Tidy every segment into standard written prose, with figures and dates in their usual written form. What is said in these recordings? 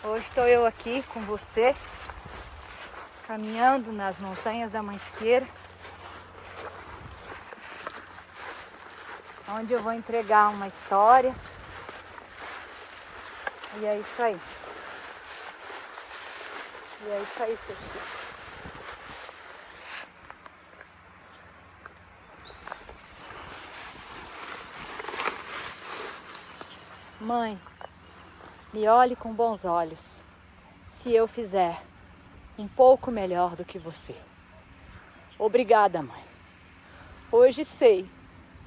Hoje estou eu aqui com você, caminhando nas montanhas da Mantiqueira, onde eu vou entregar uma história. E é isso aí. E é isso aí, seu filho. Mãe, me olhe com bons olhos, se eu fizer um pouco melhor do que você. Obrigada, mãe. Hoje sei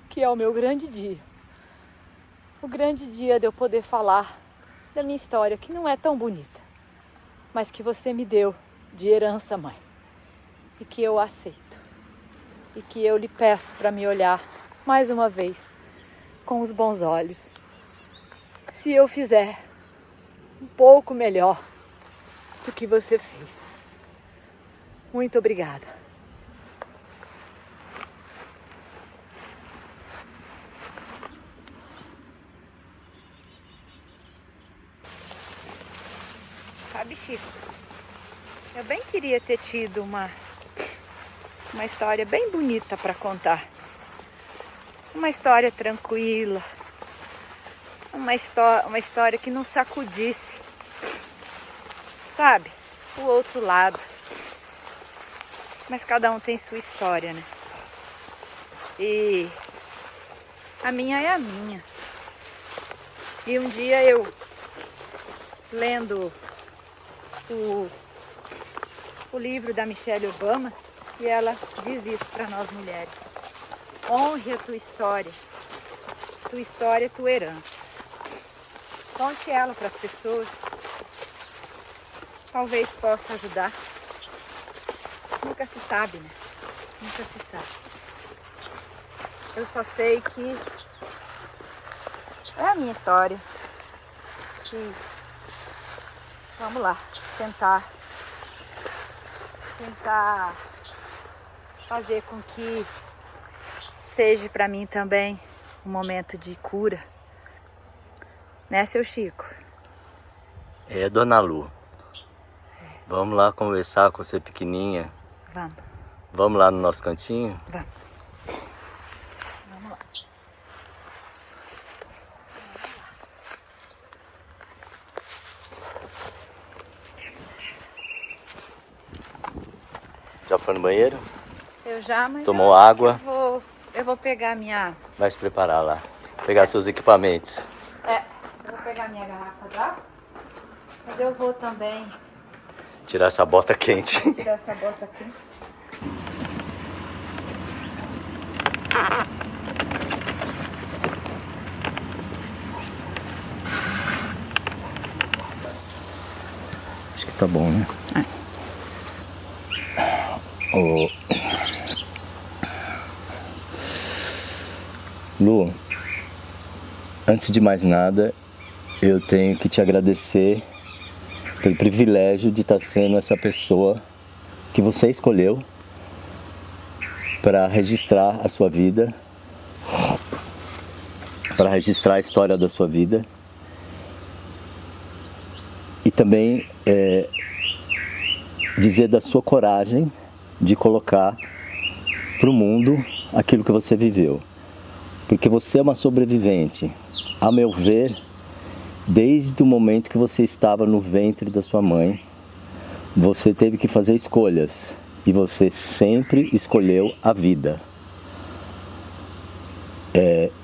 que é o meu grande dia. O grande dia de eu poder falar da minha história, que não é tão bonita, mas que você me deu de herança, mãe. E que eu aceito. E que eu lhe peço para me olhar mais uma vez com os bons olhos. Se eu fizer um pouco melhor do que você fez. Muito obrigada. Sabe, Chico, eu bem queria ter tido uma história bem bonita para contar. Uma história tranquila. Uma história que não sacudisse, sabe, o outro lado. Mas cada um tem sua história, né? E a minha é a minha. E um dia eu, lendo o livro da Michelle Obama, e ela diz isso para nós mulheres: honre a tua história, tua herança. Conte ela para as pessoas. Talvez possa ajudar. Nunca se sabe, né? Nunca se sabe. Eu só sei que é a minha história. Que vamos lá, tentar fazer com que seja para mim também um momento de cura. Né, seu Chico? É, dona Lu. Vamos lá conversar com você pequenininha. Vamos. Vamos lá no nosso cantinho? Vamos. Vamos lá. Já foi no banheiro? Eu já, mas tomou água? Eu vou pegar minha... Vai se preparar lá. Pegar seus equipamentos. Eu vou pegar minha garrafa d'água. Mas eu vou também Tirar essa bota quente. tirar essa bota aqui. Acho que tá bom, né? Lu, antes de mais nada, eu tenho que te agradecer pelo privilégio de estar sendo essa pessoa que você escolheu para registrar a sua vida, para registrar a história da sua vida e também dizer da sua coragem de colocar para o mundo aquilo que você viveu. Porque você é uma sobrevivente. A meu ver, desde o momento que você estava no ventre da sua mãe, você teve que fazer escolhas. E você sempre escolheu a vida.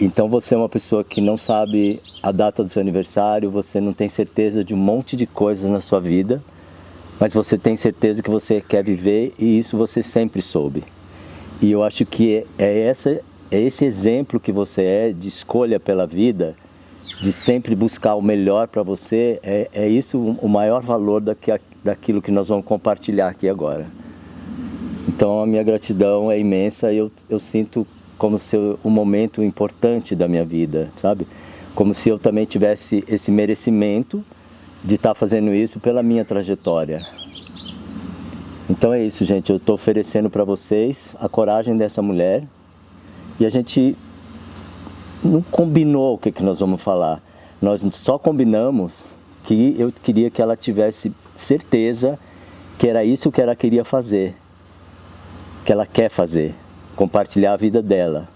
Então você é uma pessoa que não sabe a data do seu aniversário, você não tem certeza de um monte de coisas na sua vida, mas você tem certeza que você quer viver e isso você sempre soube. E eu acho que é esse exemplo que você é de escolha pela vida, de sempre buscar o melhor para você, é isso o maior valor daquilo que nós vamos compartilhar aqui agora. Então a minha gratidão é imensa e eu sinto como se um momento importante da minha vida, sabe? Como se eu também tivesse esse merecimento de estar fazendo isso pela minha trajetória. Então é isso, gente. Eu estou oferecendo para vocês a coragem dessa mulher e a gente não combinou o que nós vamos falar. Nós só combinamos que eu queria que ela tivesse certeza que era isso que ela queria fazer, que ela quer fazer. Compartilhar a vida dela,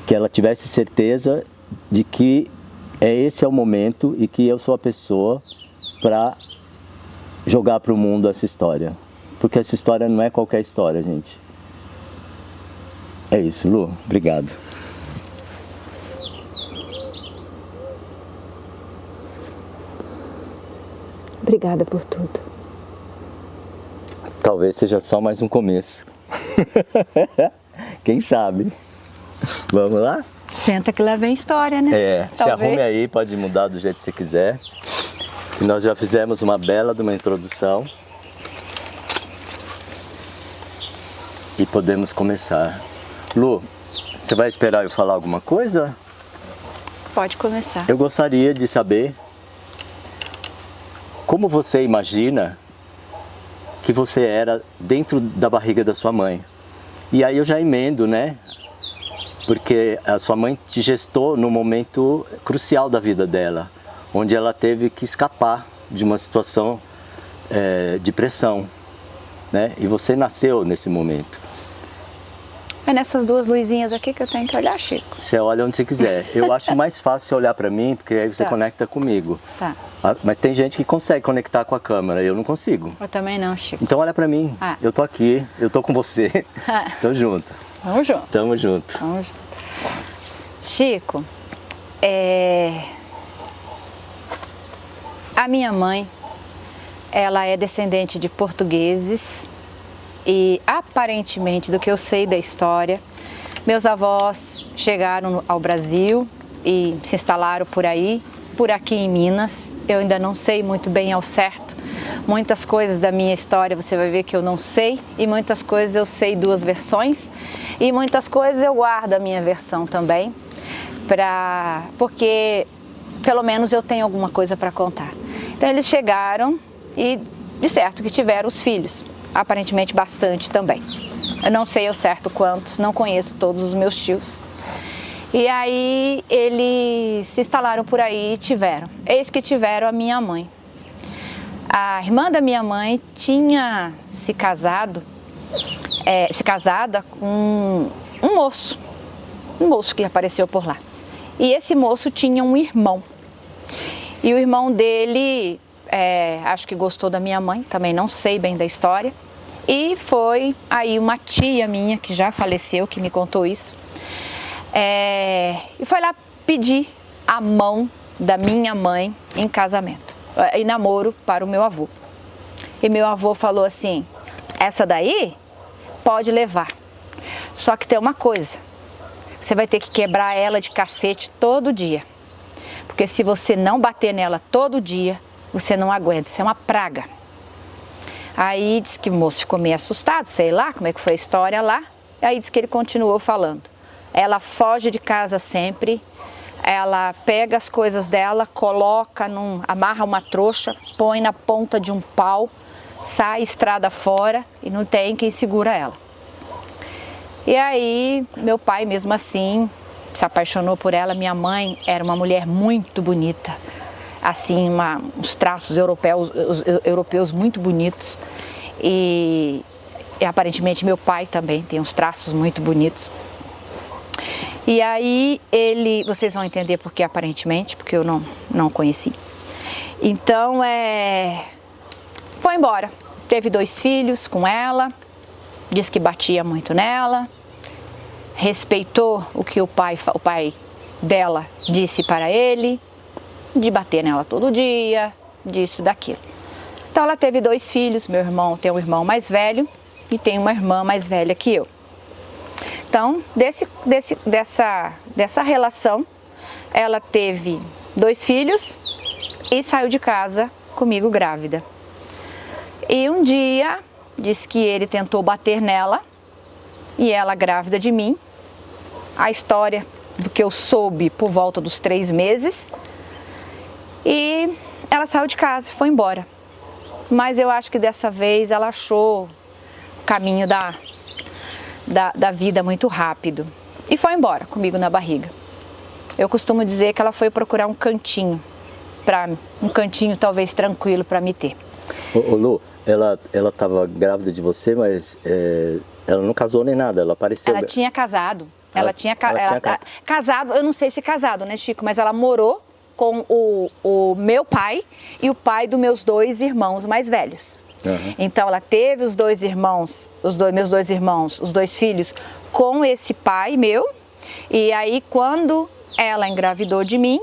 que ela tivesse certeza de que esse é o momento e que eu sou a pessoa para jogar para o mundo essa história, porque essa história não é qualquer história, gente. É isso, Lu, obrigado. Obrigada por tudo. Talvez seja só mais um começo. Quem sabe? Vamos lá? Senta que lá vem história, né? Se arrume aí, pode mudar do jeito que você quiser. E nós já fizemos uma bela de uma introdução. E podemos começar. Lu, você vai esperar eu falar alguma coisa? Pode começar. Eu gostaria de saber como você imagina que você era dentro da barriga da sua mãe. E aí eu já emendo, né? Porque a sua mãe te gestou num momento crucial da vida dela, onde ela teve que escapar de uma situação de pressão, né? E você nasceu nesse momento. É nessas duas luzinhas aqui que eu tenho que olhar, Chico. Você olha onde você quiser. Eu acho mais fácil você olhar para mim, porque aí você conecta comigo. Tá. Mas tem gente que consegue conectar com a câmera, eu não consigo. Eu também não, Chico. Então olha pra mim, eu tô aqui, eu tô com você, tô junto. Vamos junto. Tamo junto. Vamos junto. Chico, a minha mãe, ela é descendente de portugueses e aparentemente, do que eu sei da história, meus avós chegaram ao Brasil e se instalaram por aqui em Minas. Eu ainda não sei muito bem ao certo. Muitas coisas da minha história você vai ver que eu não sei e muitas coisas eu sei duas versões e muitas coisas eu guardo a minha versão também, porque pelo menos eu tenho alguma coisa para contar. Então eles chegaram e de certo que tiveram os filhos, aparentemente bastante também. Eu não sei ao certo quantos, não conheço todos os meus tios. E aí eles se instalaram por aí e tiveram. Eis que tiveram a minha mãe. A irmã da minha mãe tinha se casada com um moço que apareceu por lá. E esse moço tinha um irmão. E o irmão dele, acho que gostou da minha mãe, também não sei bem da história. E foi aí uma tia minha, que já faleceu, que me contou isso. E foi lá pedir a mão da minha mãe em casamento, em namoro para o meu avô. E meu avô falou assim: essa daí pode levar, só que tem uma coisa, você vai ter que quebrar ela de cacete todo dia, porque se você não bater nela todo dia, você não aguenta, isso é uma praga. Aí disse que o moço ficou meio assustado, sei lá como é que foi a história lá. Aí disse que ele continuou falando. Ela foge de casa sempre, ela pega as coisas dela, amarra uma trouxa, põe na ponta de um pau, sai estrada fora e não tem quem segura ela. E aí meu pai mesmo assim se apaixonou por ela. Minha mãe era uma mulher muito bonita, assim, uns traços europeus muito bonitos. E aparentemente meu pai também tem uns traços muito bonitos. E aí vocês vão entender por que aparentemente, porque eu não conheci. Então foi embora. Teve 2 filhos com ela, disse que batia muito nela. respeitou o que o pai dela disse para ele, de bater nela todo dia, disso, daquilo. Então ela teve 2 filhos, meu irmão tem um irmão mais velho e tem uma irmã mais velha que eu. Então, dessa relação, ela teve 2 filhos e saiu de casa comigo grávida. E um dia, disse que ele tentou bater nela e ela grávida de mim. A história do que eu soube por volta dos 3 meses. E ela saiu de casa, foi embora. Mas eu acho que dessa vez ela achou o caminho da vida muito rápido. E foi embora comigo na barriga. Eu costumo dizer que ela foi procurar um cantinho talvez tranquilo para me ter. Ô Lu, ela estava grávida de você, mas ela não casou nem nada, ela apareceu... Ela tinha casado. Ela tinha casado, eu não sei se casado, né, Chico? Mas ela morou com o meu pai e o pai dos meus 2 irmãos mais velhos. Uhum. Então ela teve os 2 irmãos, meus 2 irmãos, os 2 filhos com esse pai meu. E aí quando ela engravidou de mim,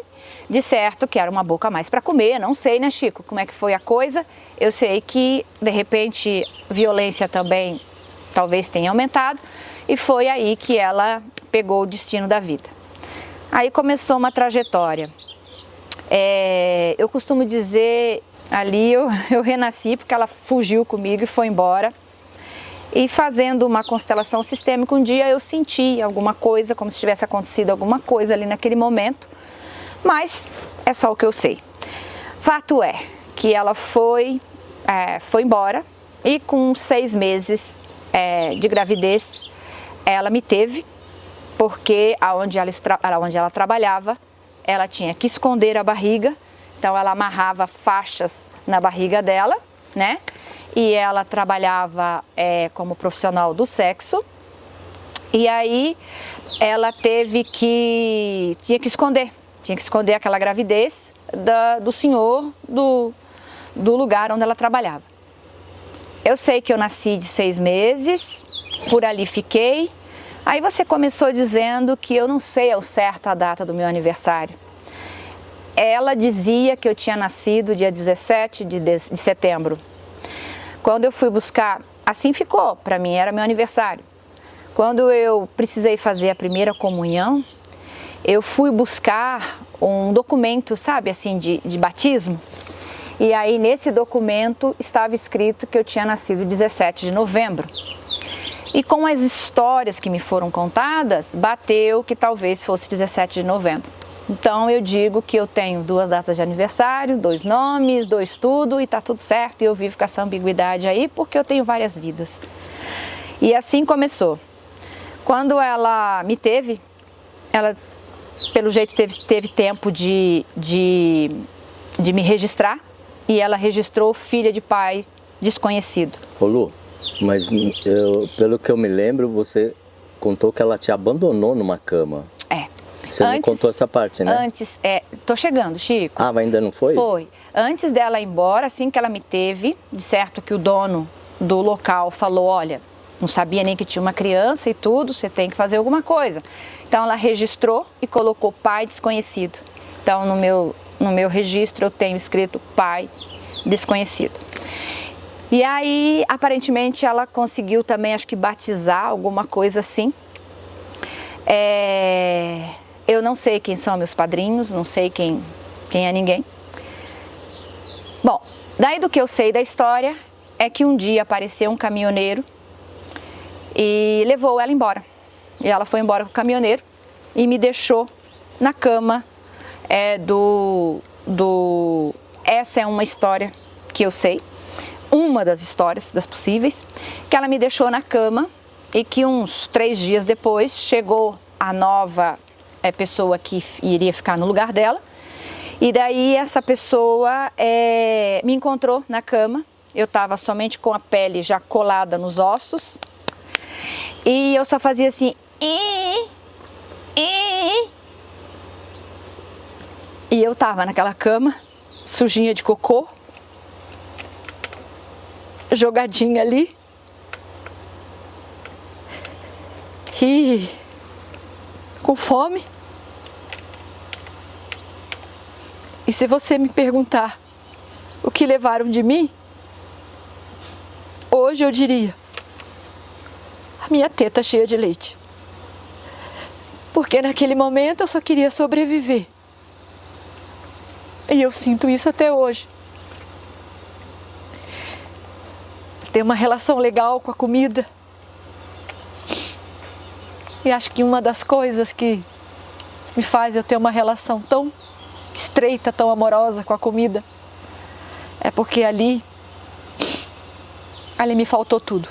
de certo que era uma boca a mais para comer, não sei, né, Chico, como é que foi a coisa. Eu sei que de repente violência também talvez tenha aumentado e foi aí que ela pegou o destino da vida. Aí começou uma trajetória. Eu costumo dizer, ali eu renasci porque ela fugiu comigo e foi embora. E fazendo uma constelação sistêmica, um dia eu senti alguma coisa, como se tivesse acontecido alguma coisa ali naquele momento. Mas é só o que eu sei. Fato é que ela foi embora e com 6 meses de gravidez ela me teve, porque onde ela trabalhava, ela tinha que esconder a barriga, então ela amarrava faixas na barriga dela, né? E ela trabalhava como profissional do sexo, e aí ela tinha que esconder aquela gravidez do senhor do lugar onde ela trabalhava. Eu sei que eu nasci de 6 meses, por ali fiquei. Aí você começou dizendo que eu não sei ao certo a data do meu aniversário. Ela dizia que eu tinha nascido dia 17 de setembro. Quando eu fui buscar, assim ficou, para mim era meu aniversário. Quando eu precisei fazer a primeira comunhão, eu fui buscar um documento, sabe, assim, de batismo. E aí nesse documento estava escrito que eu tinha nascido 17 de novembro. E com as histórias que me foram contadas, bateu que talvez fosse 17 de novembro. Então eu digo que eu tenho 2 datas de aniversário, 2 nomes, 2 tudo e tá tudo certo. E eu vivo com essa ambiguidade aí porque eu tenho várias vidas. E assim começou. Quando ela me teve, ela pelo jeito teve tempo de me registrar. E ela registrou filha de pai desconhecido. Ô Lu, mas pelo que eu me lembro, você contou que ela te abandonou numa cama. Você não contou essa parte, né? Antes, tô chegando, Chico. Ah, mas ainda não foi? Foi. Antes dela ir embora, assim que ela me teve, de certo que o dono do local falou, olha, não sabia nem que tinha uma criança e tudo, você tem que fazer alguma coisa. Então ela registrou e colocou pai desconhecido. Então no meu registro eu tenho escrito pai desconhecido. E aí, aparentemente, ela conseguiu também, acho que batizar, alguma coisa assim. Eu não sei quem são meus padrinhos, não sei quem é ninguém. Bom, daí do que eu sei da história, é que um dia apareceu um caminhoneiro e levou ela embora. E ela foi embora com o caminhoneiro e me deixou na cama Essa é uma história que eu sei, uma das histórias, das possíveis, que ela me deixou na cama e que uns 3 dias depois chegou a nova pessoa que iria ficar no lugar dela. E daí essa pessoa me encontrou na cama, eu estava somente com a pele já colada nos ossos e eu só fazia assim, e eu estava naquela cama, sujinha de cocô, jogadinha ali. E com fome. E se você me perguntar o que levaram de mim, hoje eu diria: a minha teta cheia de leite. Porque naquele momento eu só queria sobreviver. E eu sinto isso até hoje. Ter uma relação legal com a comida. E acho que uma das coisas que me faz eu ter uma relação tão estreita, tão amorosa com a comida, é porque ali me faltou tudo.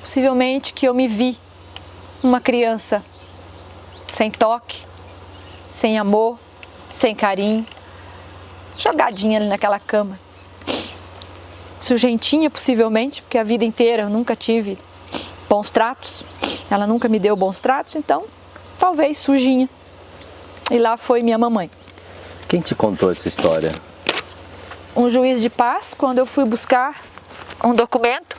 Possivelmente que eu me vi uma criança sem toque, sem amor, sem carinho, jogadinha ali naquela cama. Sujentinha, possivelmente, porque a vida inteira eu nunca tive bons tratos. Ela nunca me deu bons tratos, então talvez sujinha. E lá foi minha mamãe. Quem te contou essa história? Um juiz de paz, quando eu fui buscar um documento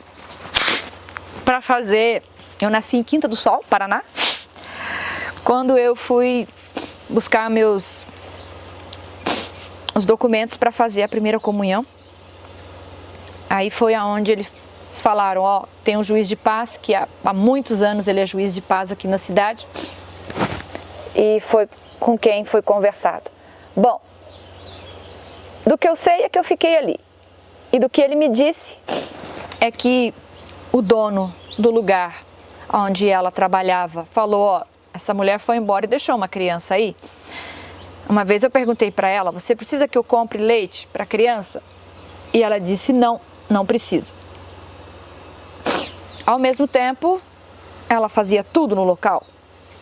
para fazer... Eu nasci em Quinta do Sol, Paraná. Quando eu fui buscar os documentos para fazer a primeira comunhão, aí foi aonde eles falaram: ó, tem um juiz de paz, que há muitos anos ele é juiz de paz aqui na cidade, e foi com quem foi conversado. Bom, do que eu sei é que eu fiquei ali, e do que ele me disse é que o dono do lugar onde ela trabalhava falou: ó, essa mulher foi embora e deixou uma criança aí. Uma vez eu perguntei para ela: você precisa que eu compre leite para a criança? E ela disse: não, não precisa. Ao mesmo tempo, ela fazia tudo no local.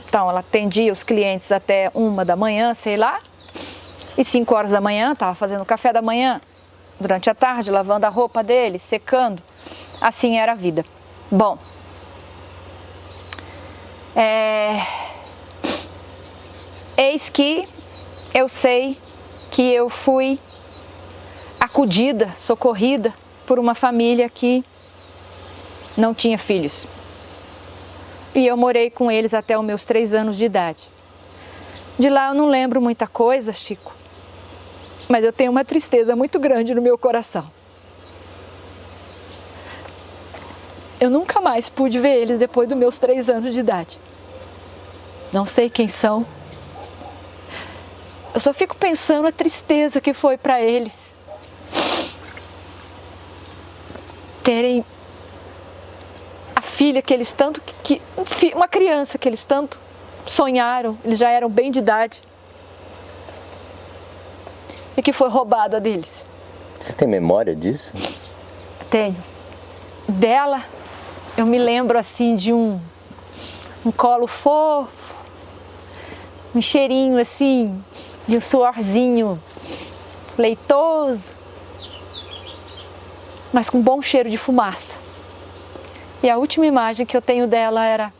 Então, ela atendia os clientes até 1 da manhã, sei lá, e 5 horas da manhã estava fazendo o café da manhã, durante a tarde, lavando a roupa dele, secando. Assim era a vida. Bom, eis que eu sei que eu fui acudida, socorrida por uma família que não tinha filhos. E eu morei com eles até os meus 3 anos de idade. De lá eu não lembro muita coisa, Chico, mas eu tenho uma tristeza muito grande no meu coração. Eu nunca mais pude ver eles depois dos meus 3 anos de idade. Não sei quem são. Eu só fico pensando na tristeza que foi para eles terem a filha que eles tanto, uma criança que eles tanto sonharam, eles já eram bem de idade, e que foi roubada deles. Você tem memória disso? Tenho. Dela, eu me lembro assim de um colo fofo, um cheirinho assim, de um suorzinho leitoso, mas com bom cheiro de fumaça. E a última imagem que eu tenho dela era...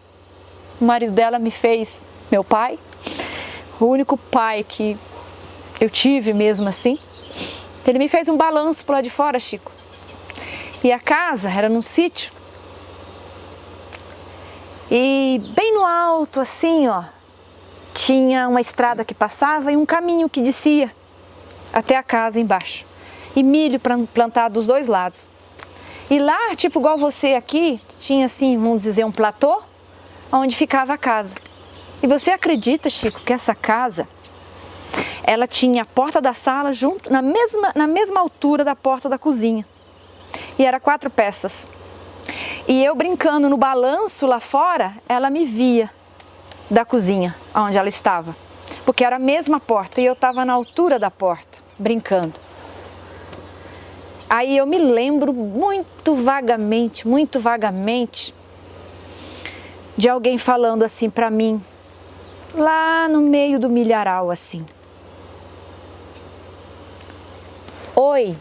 O marido dela me fez, meu pai, o único pai que eu tive mesmo assim. Ele me fez um balanço por lá de fora, Chico. E a casa era num sítio. E bem no alto, assim, ó, tinha uma estrada que passava e um caminho que descia até a casa embaixo. E milho plantado dos 2 lados. E lá, tipo igual você aqui, tinha assim, vamos dizer, um platô, onde ficava a casa. E você acredita, Chico, que essa casa, ela tinha a porta da sala junto, na mesma altura da porta da cozinha. E era 4 peças. E eu brincando no balanço lá fora, ela me via da cozinha, onde ela estava. Porque era a mesma porta e eu estava na altura da porta, brincando. Aí eu me lembro muito vagamente, de alguém falando assim pra mim, lá no meio do milharal assim: oi,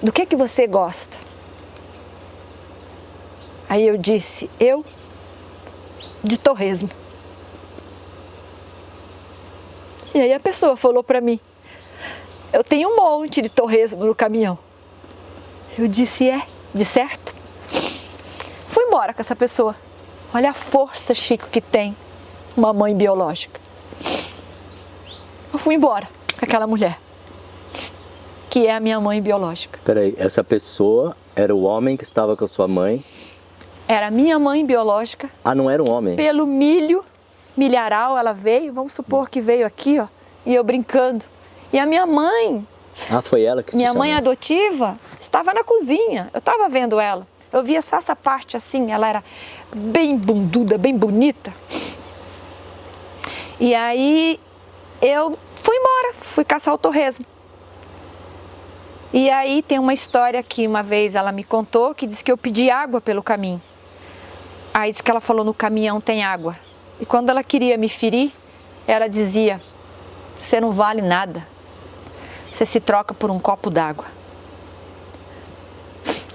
do que você gosta? Aí eu disse: eu? De torresmo. E aí a pessoa falou pra mim: eu tenho um monte de torresmo no caminhão. Eu disse: é, de certo? Fui embora com essa pessoa. Olha a força, Chico, que tem uma mãe biológica. Eu fui embora com aquela mulher, que é a minha mãe biológica. Peraí, essa pessoa era o homem que estava com a sua mãe? Era a minha mãe biológica. Ah, não era um homem? Pelo milharal ela veio, vamos supor que veio aqui, ó, e eu brincando. E a minha mãe... Ah, foi ela que te Minha chamou? mãe adotiva estava na cozinha, eu estava vendo ela. Eu via só essa parte assim, ela era bem bunduda, bem bonita. E aí eu fui embora, fui caçar o torresmo. E aí tem uma história que uma vez ela me contou, que diz que eu pedi água pelo caminho. Aí diz que ela falou, no caminhão tem água. E quando ela queria me ferir, ela dizia, você não vale nada. Você se troca por um copo d'água.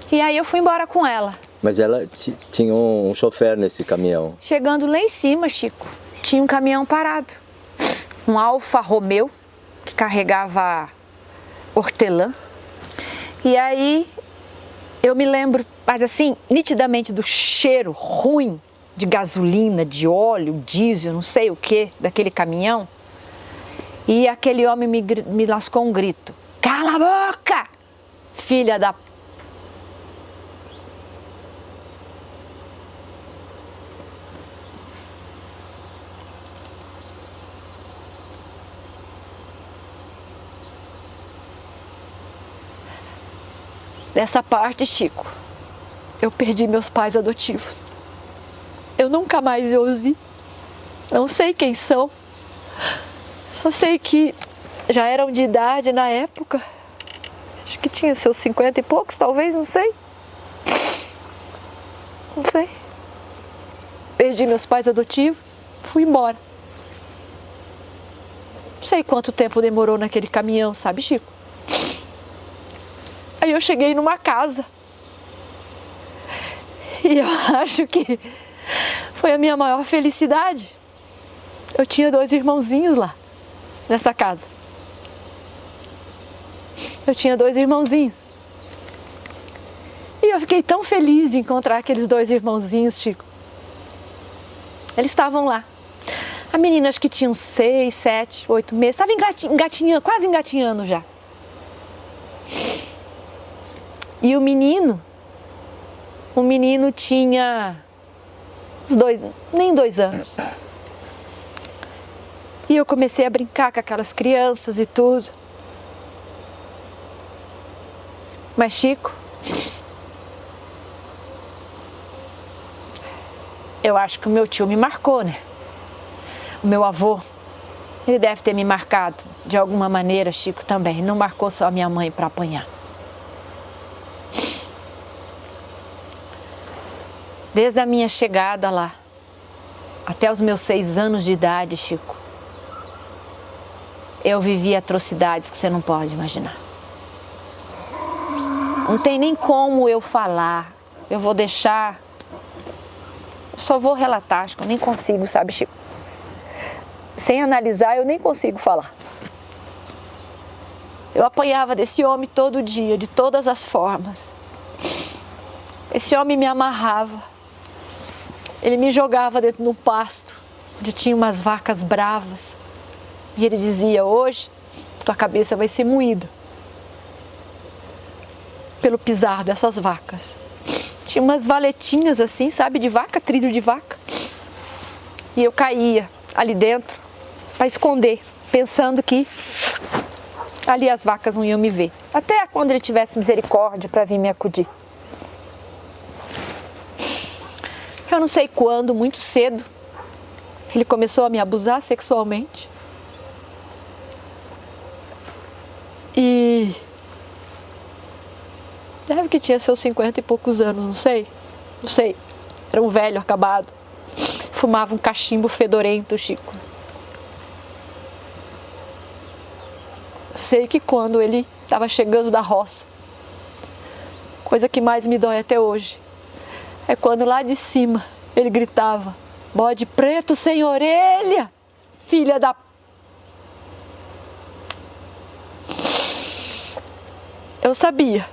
E aí eu fui embora com ela. Mas ela tinha um chofer nesse caminhão? Chegando lá em cima, Chico, tinha um caminhão parado. Um Alfa Romeo, que carregava hortelã. E aí eu me lembro, mas assim, nitidamente do cheiro ruim de gasolina, de óleo, diesel, não sei o que, daquele caminhão. E aquele homem me lascou um grito. Cala a boca, filha da... Dessa parte, Chico, eu perdi meus pais adotivos. Eu nunca mais os vi. Não sei quem são. Só sei que já eram de idade na época. Acho que tinha seus 50 e poucos, talvez, não sei. Não sei. Perdi meus pais adotivos, fui embora. Não sei quanto tempo demorou naquele caminhão, sabe, Chico? Aí eu cheguei numa casa. E eu acho que foi a minha maior felicidade. Eu tinha 2 irmãozinhos lá, nessa casa. Eu tinha 2 irmãozinhos. E eu fiquei tão feliz de encontrar aqueles 2 irmãozinhos, Chico. Eles estavam lá. A menina acho que tinha uns 6, 7, 8 meses. Estava engatinhando, quase engatinhando já. E o menino tinha nem 2 anos. E eu comecei a brincar com aquelas crianças e tudo. Mas, Chico, eu acho que o meu tio me marcou, né? O meu avô, ele deve ter me marcado de alguma maneira, Chico, também. Não marcou só a minha mãe para apanhar. Desde a minha chegada lá, até os meus 6 anos de idade, Chico, eu vivi atrocidades que você não pode imaginar. Não tem nem como eu falar. Eu vou deixar... Eu só vou relatar, acho que eu nem consigo, sabe, Chico? Sem analisar, eu nem consigo falar. Eu apanhava desse homem todo dia, de todas as formas. Esse homem me amarrava. Ele me jogava dentro de um pasto, onde tinha umas vacas bravas. E ele dizia, hoje, tua cabeça vai ser moída pelo pisar dessas vacas. Tinha umas valetinhas assim, sabe, de vaca, trilho de vaca. E eu caía ali dentro para esconder, pensando que ali as vacas não iam me ver. Até quando ele tivesse misericórdia para vir me acudir. Eu não sei quando, muito cedo, ele começou a me abusar sexualmente. E deve que tinha seus 50 e poucos anos, não sei. Não sei. Era um velho acabado. Fumava um cachimbo fedorento, Chico. Eu sei que quando ele estava chegando da roça, coisa que mais me dói até hoje, é quando lá de cima ele gritava, bode preto sem orelha, filha da... Eu sabia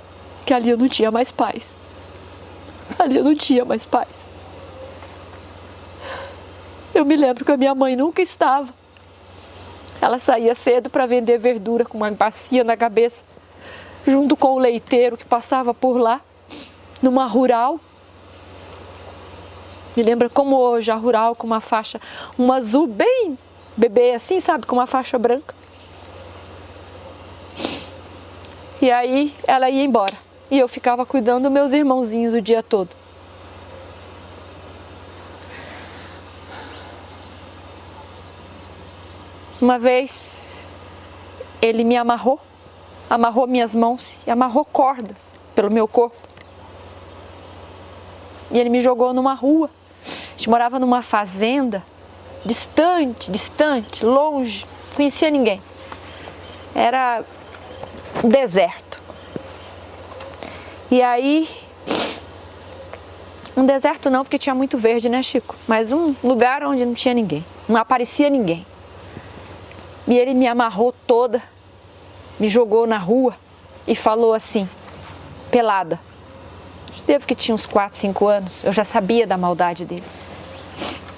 que ali eu não tinha mais paz. Ali eu não tinha mais paz. Eu me lembro que a minha mãe nunca estava. Ela saía cedo para vender verdura com uma bacia na cabeça, junto com o leiteiro que passava por lá, numa rural. Me lembra como hoje a rural com uma faixa, um azul bem bebê assim, sabe, com uma faixa branca. E aí ela ia embora e eu ficava cuidando dos meus irmãozinhos o dia todo. Uma vez ele me amarrou minhas mãos e amarrou cordas pelo meu corpo. E ele me jogou numa rua. A gente morava numa fazenda, distante, longe, não conhecia ninguém. Era um deserto. E aí, um deserto não, porque tinha muito verde, né, Chico? Mas um lugar onde não tinha ninguém, não aparecia ninguém. E ele me amarrou toda, me jogou na rua e falou assim, pelada. Devo que tinha uns 4, 5 anos, eu já sabia da maldade dele.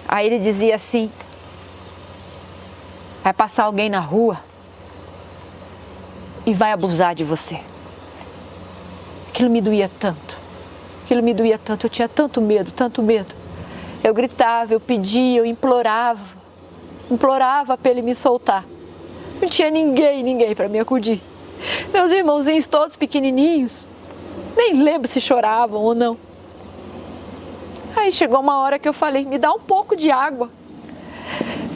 Aí ele dizia assim, vai passar alguém na rua e vai abusar de você. Aquilo me doía tanto, eu tinha tanto medo. Eu gritava, eu pedia, eu implorava para ele me soltar. Não tinha ninguém para me acudir. Meus irmãozinhos todos pequenininhos, nem lembro se choravam ou não. Aí chegou uma hora que eu falei, me dá um pouco de água.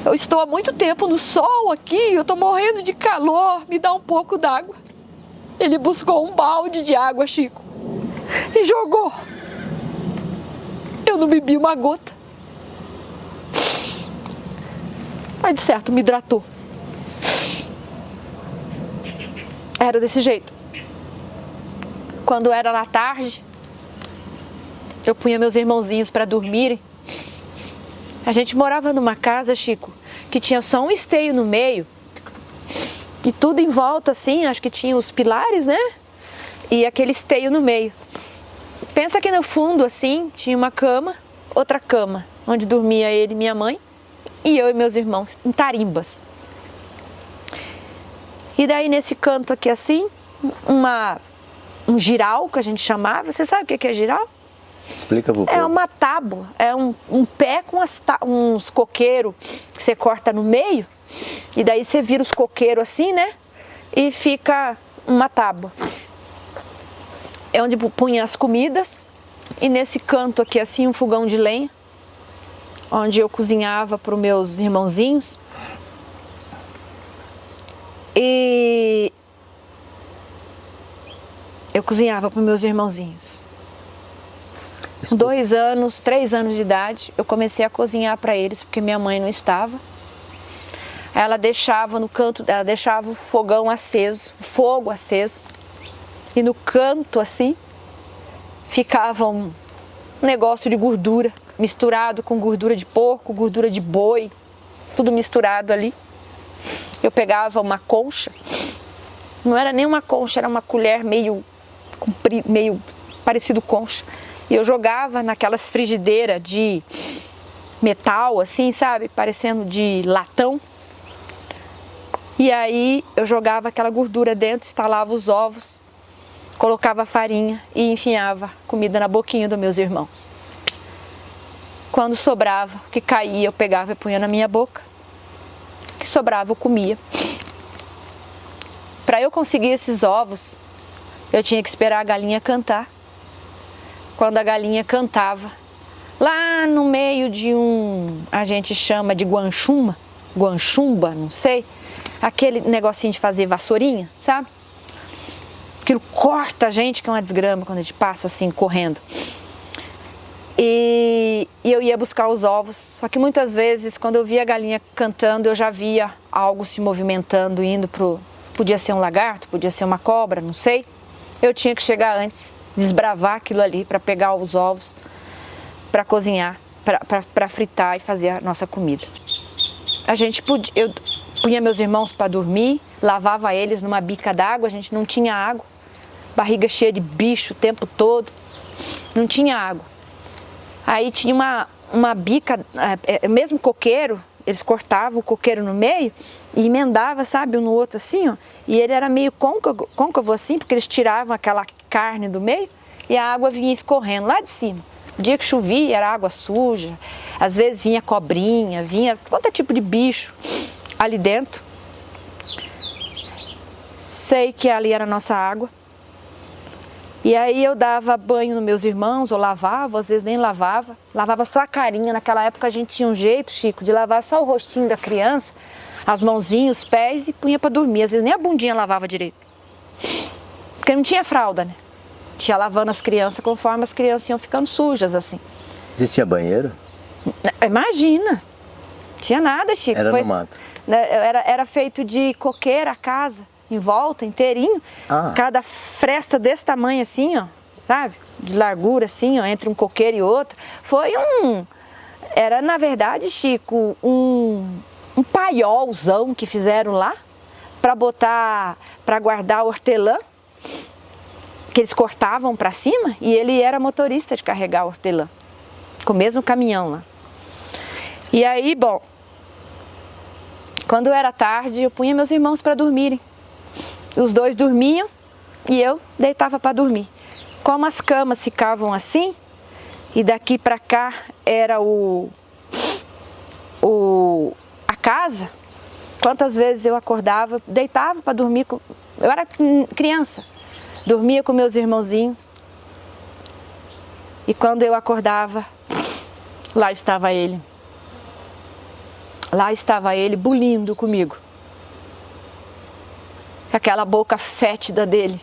Eu estou há muito tempo no sol aqui, eu estou morrendo de calor, me dá um pouco d'água. Ele buscou um balde de água, Chico, e jogou. Eu não bebi uma gota. Mas de certo me hidratou. Era desse jeito. Quando era na tarde, eu punha meus irmãozinhos para dormirem. A gente morava numa casa, Chico, que tinha só um esteio no meio. E tudo em volta, assim, acho que tinha os pilares, né? E aquele esteio no meio. Pensa que no fundo, assim, tinha uma cama, outra cama, onde dormia ele e minha mãe, e eu e meus irmãos, em tarimbas. E daí nesse canto aqui, assim, um giral, que a gente chamava. Você sabe o que é giral? Explica, vô. É uma tábua, é um pé com uns coqueiros que você corta no meio, e daí você vira os coqueiros assim, né? E fica uma tábua. É onde punha as comidas, e nesse canto aqui assim um fogão de lenha, onde eu cozinhava para os meus irmãozinhos. E eu cozinhava para os meus irmãozinhos. Com 2 anos, 3 anos de idade, eu comecei a cozinhar para eles, porque minha mãe não estava. Ela deixava no canto, ela deixava o fogão aceso, o fogo aceso. E no canto, assim, ficava um negócio de gordura, misturado com gordura de porco, gordura de boi, tudo misturado ali. Eu pegava uma concha, não era nem uma concha, era uma colher meio parecido concha. E eu jogava naquelas frigideiras de metal, assim, sabe? Parecendo de latão. E aí eu jogava aquela gordura dentro, instalava os ovos, colocava a farinha e enfiava comida na boquinha dos meus irmãos. Quando sobrava, o que caía, eu pegava e punha na minha boca. O que sobrava, eu comia. Para eu conseguir esses ovos, eu tinha que esperar a galinha cantar. Quando a galinha cantava, lá no meio de a gente chama de guanchumba, não sei, aquele negocinho de fazer vassourinha, sabe? Aquilo corta a gente, que é uma desgrama quando a gente passa assim, correndo. E eu ia buscar os ovos, só que muitas vezes, quando eu via a galinha cantando, eu já via algo se movimentando, indo podia ser um lagarto, podia ser uma cobra, não sei. Eu tinha que chegar antes, desbravar aquilo ali para pegar os ovos, para cozinhar, para fritar e fazer a nossa comida. Eu punha meus irmãos para dormir, lavava eles numa bica d'água, a gente não tinha água, barriga cheia de bicho o tempo todo, não tinha água. Aí tinha uma bica, mesmo coqueiro, eles cortavam o coqueiro no meio e emendavam, sabe, um no outro assim, ó. E ele era meio côncavo assim, porque eles tiravam aquela carne do meio e a água vinha escorrendo lá de cima. O dia que chovia era água suja, às vezes vinha cobrinha, vinha todo tipo de bicho ali dentro. Sei que ali era a nossa água. E aí eu dava banho nos meus irmãos, ou lavava, às vezes nem lavava. Lavava só a carinha, naquela época a gente tinha um jeito, Chico, de lavar só o rostinho da criança, as mãozinhas, os pés e punha para dormir. Às vezes nem a bundinha lavava direito. Porque não tinha fralda, né? Tinha lavando as crianças conforme as crianças iam ficando sujas, assim. Existia banheiro? Imagina! Tinha nada, Chico. Era no mato? Era feito de coqueira a casa, em volta, inteirinho. Cada fresta desse tamanho assim, ó, sabe? De largura assim, ó, entre um coqueiro e outro. Era, na verdade, Chico, um paiolzão que fizeram lá para guardar hortelã, que eles cortavam para cima, e ele era motorista de carregar hortelã, com o mesmo caminhão lá. E aí, bom, quando era tarde, eu punha meus irmãos para dormirem. Os dois dormiam e eu deitava para dormir. Como as camas ficavam assim, e daqui para cá era a casa, quantas vezes eu acordava, deitava para dormir. Eu era criança, dormia com meus irmãozinhos. E quando eu acordava, lá estava ele. Lá estava ele bulindo comigo. Aquela boca fétida dele.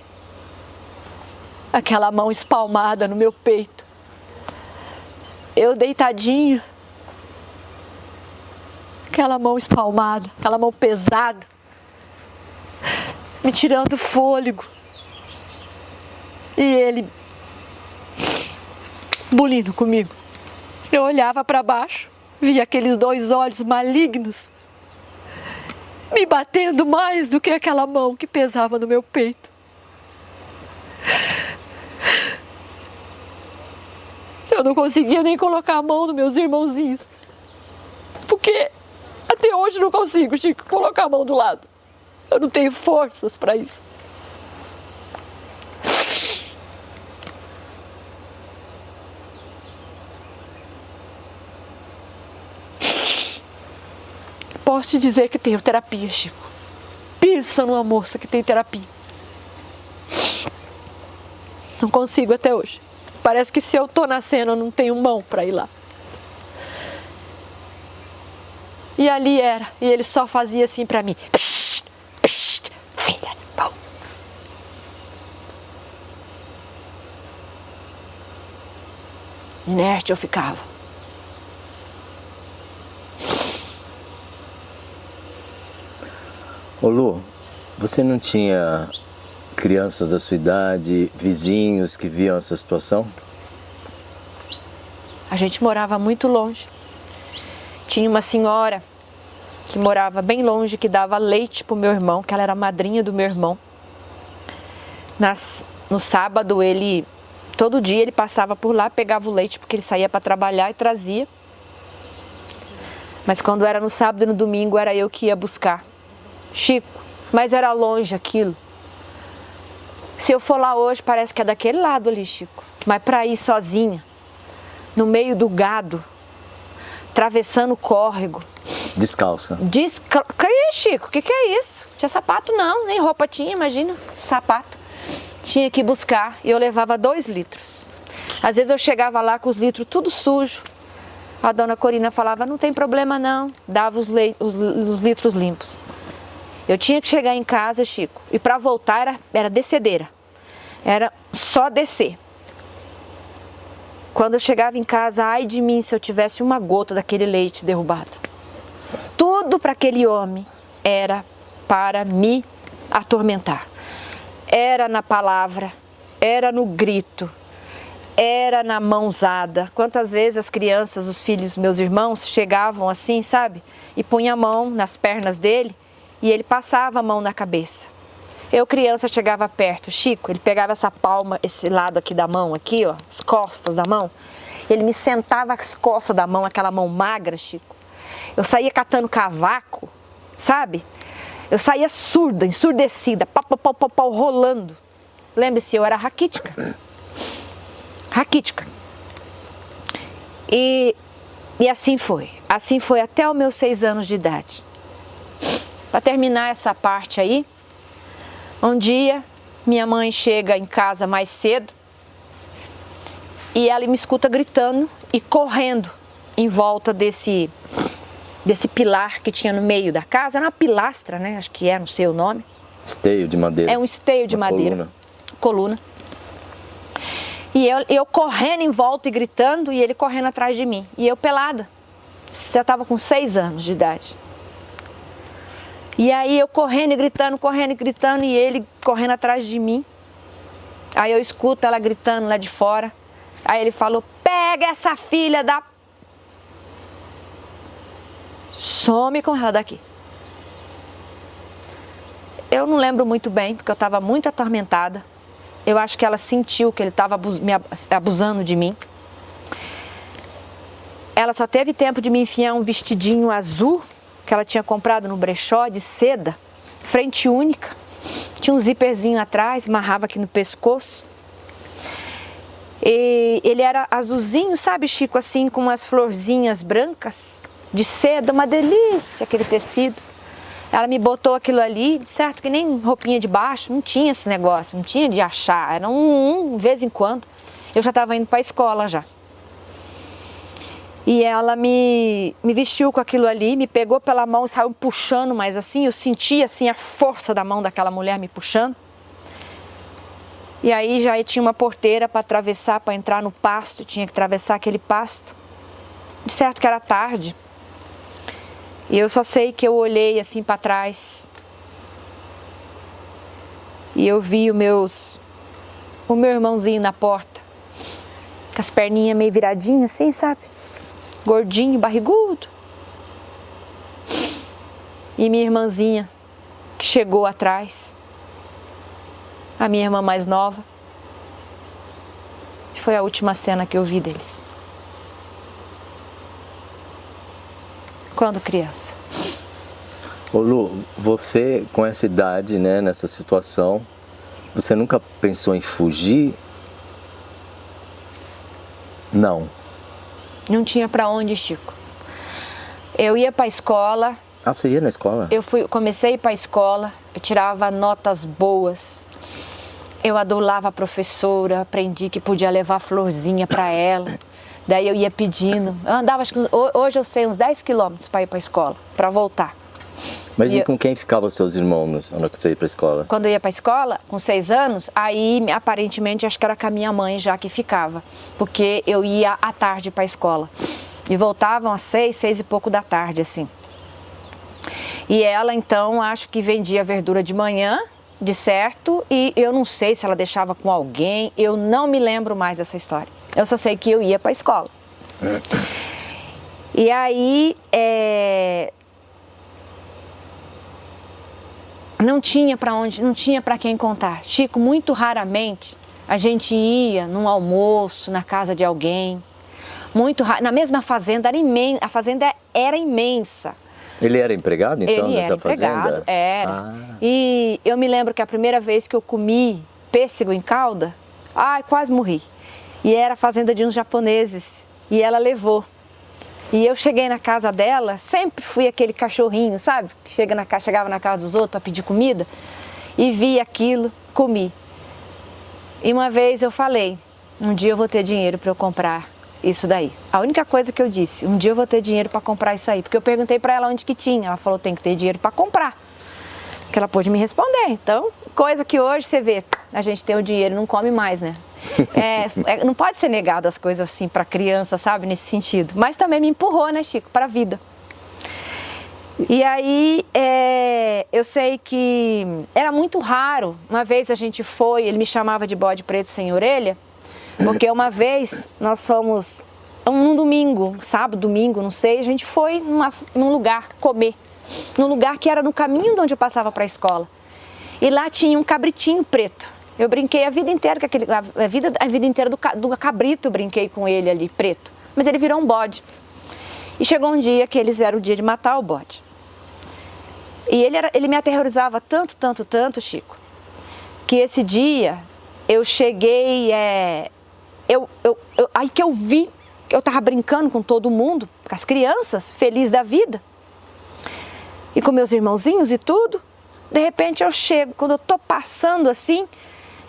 Aquela mão espalmada no meu peito. Eu deitadinho. Aquela mão espalmada, aquela mão pesada. Me tirando fôlego. E ele bulindo comigo. Eu olhava para baixo, via aqueles dois olhos malignos me batendo mais do que aquela mão que pesava no meu peito. Eu não conseguia nem colocar a mão nos meus irmãozinhos, porque até hoje não consigo, Chico, colocar a mão do lado. Eu não tenho forças para isso. Posso te dizer que tenho terapia, Chico. Pensa numa moça que tem terapia. Não consigo até hoje. Parece que se eu tô nascendo eu não tenho mão para ir lá. E ali era. E ele só fazia assim para mim. Psst, psst, filha. Bom. Inerte eu ficava. Ô Lu, você não tinha crianças da sua idade, vizinhos que viam essa situação? A gente morava muito longe. Tinha uma senhora que morava bem longe, que dava leite pro meu irmão, que ela era a madrinha do meu irmão. No sábado, todo dia ele passava por lá, pegava o leite, porque ele saía para trabalhar e trazia. Mas quando era no sábado e no domingo, era eu que ia buscar. Chico, mas era longe aquilo. Se eu for lá hoje, parece que é daquele lado ali, Chico. Mas para ir sozinha, no meio do gado, atravessando o córrego. Descalça. Que é, Chico? O que é isso? Tinha sapato não, nem roupa tinha, imagina, sapato. Tinha que buscar e eu levava 2 litros. Às vezes eu chegava lá com os litros tudo sujo. A dona Corina falava, não tem problema não, dava os litros limpos. Eu tinha que chegar em casa, Chico, e para voltar era descedeira. Era só descer. Quando eu chegava em casa, ai de mim se eu tivesse uma gota daquele leite derrubado. Tudo para aquele homem era para me atormentar. Era na palavra, era no grito, era na mãozada. Quantas vezes as crianças, os filhos, meus irmãos, chegavam assim, sabe? E punha a mão nas pernas dele. E ele passava a mão na cabeça. Eu, criança, chegava perto. Chico, ele pegava essa palma, esse lado aqui da mão, aqui, ó, as costas da mão, Ele me sentava as costas da mão, aquela mão magra, Chico. Eu saía catando cavaco, sabe? Eu saía surda, ensurdecida, pau, rolando. Lembre-se, eu era raquítica. Raquítica. E assim foi. Assim foi até os meus 6 anos de idade. Para terminar essa parte aí, um dia minha mãe chega em casa mais cedo e ela me escuta gritando e correndo em volta desse pilar que tinha no meio da casa. Era uma pilastra, né? Acho que é, não sei o nome. Esteio de madeira. É um esteio de madeira. Coluna. E eu correndo em volta e gritando e ele correndo atrás de mim. E eu pelada. Já estava com 6 anos de idade. E aí eu correndo e gritando e ele correndo atrás de mim. Aí eu escuto ela gritando lá de fora. Aí ele falou, pega essa filha da... Some com ela daqui. Eu não lembro muito bem, porque eu estava muito atormentada. Eu acho que ela sentiu que ele estava me abusando de mim. Ela só teve tempo de me enfiar um vestidinho azul que ela tinha comprado no brechó de seda, frente única. Tinha um zíperzinho atrás, amarrava aqui no pescoço. E ele era azulzinho, sabe, Chico, assim, com umas florzinhas brancas de seda, uma delícia aquele tecido. Ela me botou aquilo ali, certo que nem roupinha de baixo, não tinha esse negócio, não tinha de achar, era de vez em quando. Eu já estava indo para a escola já. E ela me vestiu com aquilo ali, me pegou pela mão e saiu puxando, mas assim, eu sentia assim a força da mão daquela mulher me puxando. E aí já tinha uma porteira para atravessar, para entrar no pasto, tinha que atravessar aquele pasto. De certo que era tarde. E eu só sei que eu olhei assim para trás. E eu vi o meu irmãozinho na porta. Com as perninhas meio viradinhas assim, sabe? Gordinho, barrigudo. E minha irmãzinha, que chegou atrás. A minha irmã mais nova. Foi a última cena que eu vi deles. Quando criança. Ô Lu, você com essa idade, né, nessa situação, você nunca pensou em fugir? Não. Não tinha pra onde, Chico. Eu ia pra escola. Ah, você ia na escola? Comecei a ir pra escola, eu tirava notas boas. Eu adulava a professora, aprendi que podia levar florzinha pra ela. Daí eu ia pedindo. Eu andava, acho que hoje eu sei, uns 10 quilômetros para ir para a escola, para voltar. Mas e com quem ficavam os seus irmãos quando você ia para a escola? Quando eu ia para a escola, com 6 anos, aí aparentemente acho que era com a minha mãe já que ficava. Porque eu ia à tarde para a escola. E voltavam às 6 e pouco da tarde, assim. E ela então, acho que vendia verdura de manhã, de certo, e eu não sei se ela deixava com alguém, eu não me lembro mais dessa história. Eu só sei que eu ia para a escola. E aí, não tinha para onde, não tinha para quem contar. Chico, muito raramente a gente ia num almoço na casa de alguém. Na mesma fazenda, a fazenda era imensa. Ele era empregado, então, Ele nessa era empregado, fazenda? Era. Ah. E eu me lembro que a primeira vez que eu comi pêssego em calda, quase morri. E era a fazenda de uns japoneses. E ela levou. E eu cheguei na casa dela, sempre fui aquele cachorrinho, sabe? Que chegava na casa dos outros para pedir comida. E vi aquilo, comi. E uma vez eu falei, um dia eu vou ter dinheiro para eu comprar isso daí. A única coisa que eu disse, um dia eu vou ter dinheiro para comprar isso aí. Porque eu perguntei para ela onde que tinha. Ela falou, tem que ter dinheiro para comprar. Que ela pôde me responder. Então, coisa que hoje você vê, a gente tem o dinheiro e não come mais, né? Não pode ser negado as coisas assim para criança, sabe? Nesse sentido. Mas também me empurrou, né, Chico? Para a vida. E aí, eu sei que era muito raro. Uma vez a gente foi, ele me chamava de bode preto sem orelha. Porque uma vez nós fomos, num domingo, sábado, domingo, não sei, a gente foi num lugar comer. Num lugar que era no caminho de onde eu passava para a escola. E lá tinha um cabritinho preto. Eu brinquei a vida inteira, a vida inteira do cabrito, eu brinquei com ele ali, preto. Mas ele virou um bode. E chegou um dia que eles eram o dia de matar o bode. E ele me aterrorizava tanto, tanto, tanto, Chico, que esse dia eu cheguei, aí que eu vi, que eu tava brincando com todo mundo, com as crianças, feliz da vida, e com meus irmãozinhos e tudo. De repente eu chego, quando eu tô passando assim,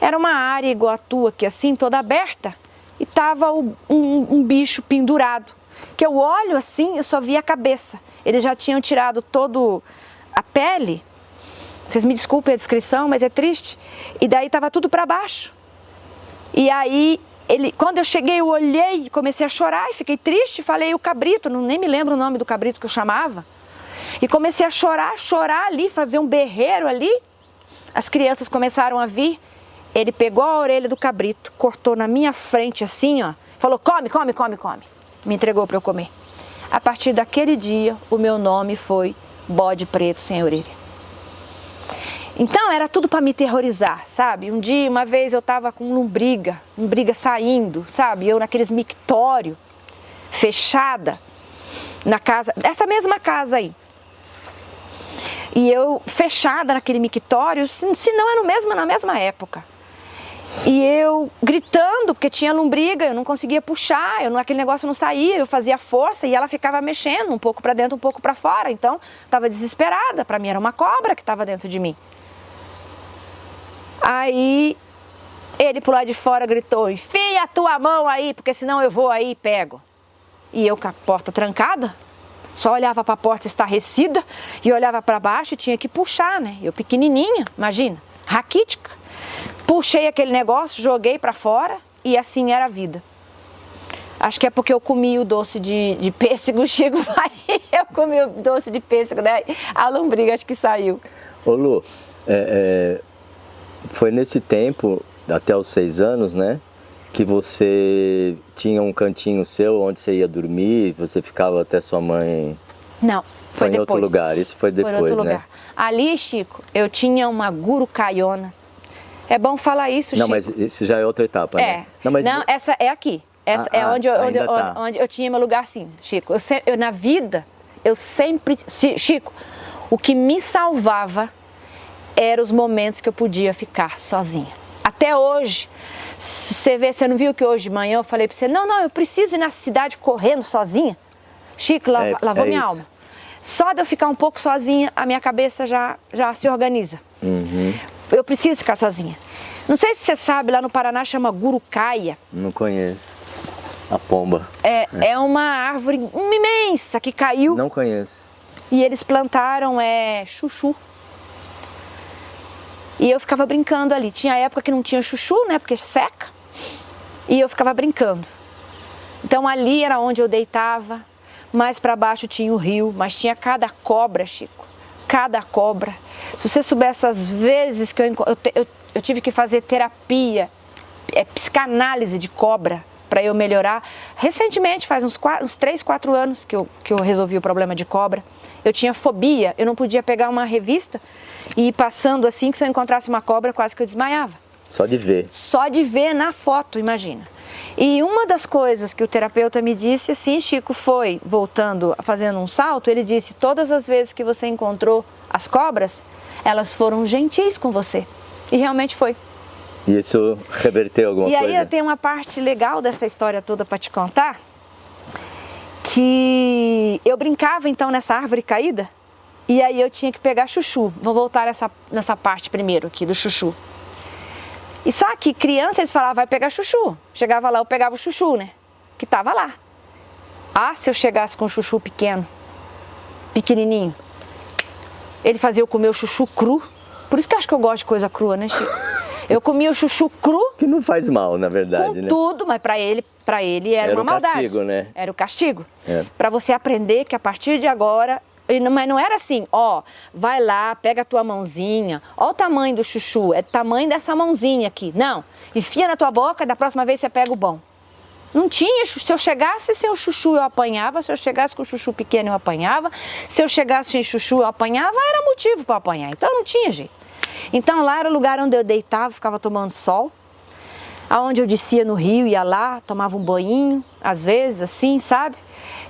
era uma área igual a tua aqui assim, toda aberta, e tava um bicho pendurado, que eu olho assim, eu só vi a cabeça. Eles já tinham tirado todo a pele, vocês me desculpem a descrição, mas é triste, e daí tava tudo para baixo. E aí, quando eu cheguei, eu olhei, comecei a chorar e fiquei triste, falei o cabrito, nem me lembro o nome do cabrito que eu chamava, e comecei a chorar ali, fazer um berreiro ali. As crianças começaram a vir, ele pegou a orelha do cabrito, cortou na minha frente assim, ó, falou, come, come, come, come, me entregou para eu comer. A partir daquele dia, o meu nome foi Bode Preto Sem Orelha. Então era tudo para me terrorizar, sabe? Uma vez eu tava com lombriga saindo, sabe? Eu naqueles mictório, fechada, na casa, essa mesma casa aí. E eu fechada naquele mictório, se não é na mesma época. E eu gritando, porque tinha lombriga, eu não conseguia puxar, aquele negócio não saía, eu fazia força e ela ficava mexendo, um pouco para dentro, um pouco para fora. Então, estava desesperada, para mim era uma cobra que estava dentro de mim. Aí, ele pro lado de fora gritou, enfia a tua mão aí, porque senão eu vou aí e pego. E eu com a porta trancada, só olhava para a porta estarrecida e olhava para baixo e tinha que puxar, né? Eu pequenininha, imagina, raquítica. Puxei aquele negócio, joguei para fora e assim era a vida. Acho que é porque eu comi o doce de pêssego, Chico, eu comi o doce de pêssego, né? A lombriga acho que saiu. Ô Lu, foi nesse tempo, até os 6 anos, né? Que você tinha um cantinho seu onde você ia dormir, você ficava até sua mãe... Não, foi em depois. outro lugar, isso foi depois, foi em outro né? lugar. Ali, Chico, eu tinha uma gurucaiona. É bom falar isso, Chico. Não, mas isso já é outra etapa, né? Não, essa é aqui. Essa é onde eu tinha meu lugar, sim, Chico. Na vida, eu sempre... Chico, o que me salvava eram os momentos que eu podia ficar sozinha. Até hoje... Você não viu que hoje de manhã eu falei para você, não, eu preciso ir na cidade correndo sozinha? Chico, lavou minha alma. Só de eu ficar um pouco sozinha, a minha cabeça já se organiza. Uhum. Eu preciso ficar sozinha. Não sei se você sabe, lá no Paraná chama gurucaia. Não conheço. A pomba. É uma árvore imensa que caiu. Não conheço. E eles plantaram chuchu. E eu ficava brincando ali. Tinha época que não tinha chuchu, né? Porque seca. E eu ficava brincando. Então ali era onde eu deitava. Mais para baixo tinha o rio. Mas tinha cada cobra, Chico. Cada cobra. Se você soubesse as vezes que eu tive que fazer terapia, psicanálise de cobra para eu melhorar. Recentemente, faz uns 3, 4 anos que eu resolvi o problema de cobra. Eu tinha fobia. Eu não podia pegar uma revista e ir passando assim, que se eu encontrasse uma cobra, quase que eu desmaiava. Só de ver. Só de ver na foto, imagina. E uma das coisas que o terapeuta me disse, assim, Chico, foi, voltando, fazendo um salto, ele disse, todas as vezes que você encontrou as cobras, elas foram gentis com você. E realmente foi. E isso reverteu alguma coisa? E aí eu tenho uma parte legal dessa história toda para te contar, que eu brincava então nessa árvore caída, e aí eu tinha que pegar chuchu. Vou voltar nessa parte primeiro aqui do chuchu. E só que criança eles falavam, vai pegar chuchu. Chegava lá, eu pegava o chuchu, né? Que tava lá. Ah, se eu chegasse com o chuchu pequenininho, ele fazia eu comer o chuchu cru. Por isso que eu acho que eu gosto de coisa crua, né, Chico? Eu comia o chuchu cru. Que não faz mal, na verdade, com né? tudo, mas para ele era uma maldade. Era o castigo, né? Era o castigo. É. Para você aprender que a partir de agora... Mas não era assim, ó, vai lá, pega a tua mãozinha, ó o tamanho do chuchu, é o tamanho dessa mãozinha aqui. Não, enfia na tua boca, da próxima vez você pega o bom. Não tinha, se eu chegasse sem o chuchu eu apanhava, se eu chegasse com o chuchu pequeno eu apanhava, se eu chegasse sem chuchu eu apanhava, era motivo para apanhar, então não tinha jeito. Então lá era o lugar onde eu deitava, ficava tomando sol. Aonde eu descia no rio, ia lá, tomava um banhinho, às vezes assim, sabe?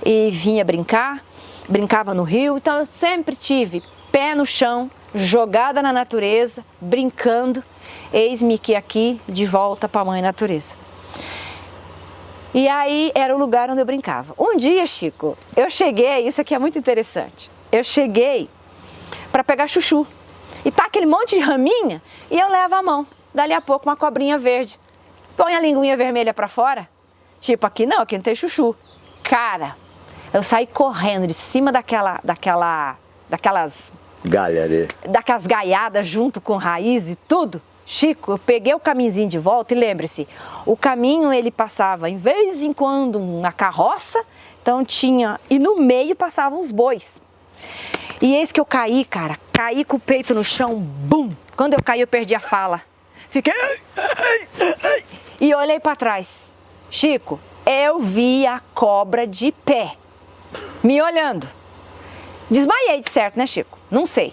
E vinha brincar, brincava no rio. Então eu sempre tive pé no chão, jogada na natureza, brincando. Eis-me que aqui, de volta para a mãe natureza. E aí era o lugar onde eu brincava. Um dia, Chico, eu cheguei, isso aqui é muito interessante. Eu cheguei para pegar chuchu. E tá aquele monte de raminha e eu levo a mão. Dali a pouco uma cobrinha verde. Põe a linguinha vermelha para fora. Tipo, aqui não tem chuchu. Cara, eu saí correndo de cima daquelas gaiadas junto com raiz e tudo. Chico, eu peguei o caminhozinho de volta e lembre-se, o caminho ele passava em vez em quando uma carroça, então tinha, e no meio passavam os bois. E eis que eu caí, cara, caí com o peito no chão, bum! Quando eu caí eu perdi a fala. Fiquei... E olhei para trás. Chico, eu vi a cobra de pé, me olhando. Desmaiei de certo, né, Chico? Não sei.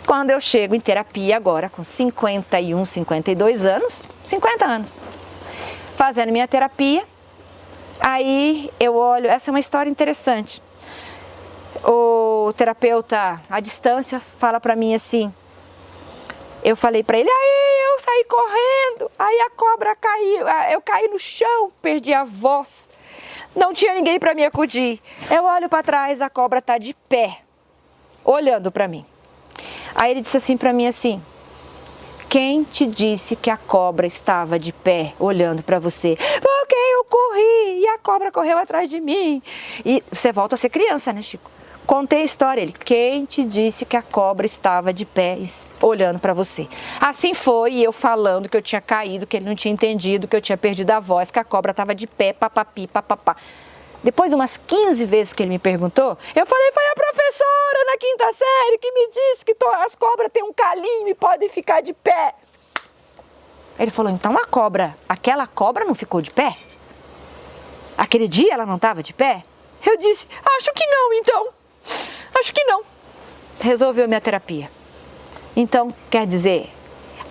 Quando eu chego em terapia agora, com 51, 52 anos, 50 anos, fazendo minha terapia, aí eu olho, essa é uma história interessante. O terapeuta à distância fala pra mim assim, eu falei pra ele, aí eu saí correndo, aí a cobra caiu, eu caí no chão, perdi a voz, não tinha ninguém pra me acudir. Eu olho pra trás, a cobra tá de pé, olhando pra mim. Aí ele disse assim pra mim assim, quem te disse que a cobra estava de pé olhando pra você? Porque eu corri e a cobra correu atrás de mim. E você volta a ser criança, né, Chico? Contei a história, ele, quem te disse que a cobra estava de pé olhando pra você? Assim foi, e eu falando que eu tinha caído, que ele não tinha entendido, que eu tinha perdido a voz, que a cobra estava de pé, papapi, papapá. Depois de umas 15 vezes que ele me perguntou, eu falei, foi a professora na quinta série que me disse que as cobras têm um calinho e podem ficar de pé. Ele falou, então aquela cobra não ficou de pé? Aquele dia ela não estava de pé? Eu disse, acho que não então, acho que não. Resolveu minha terapia. Então, quer dizer,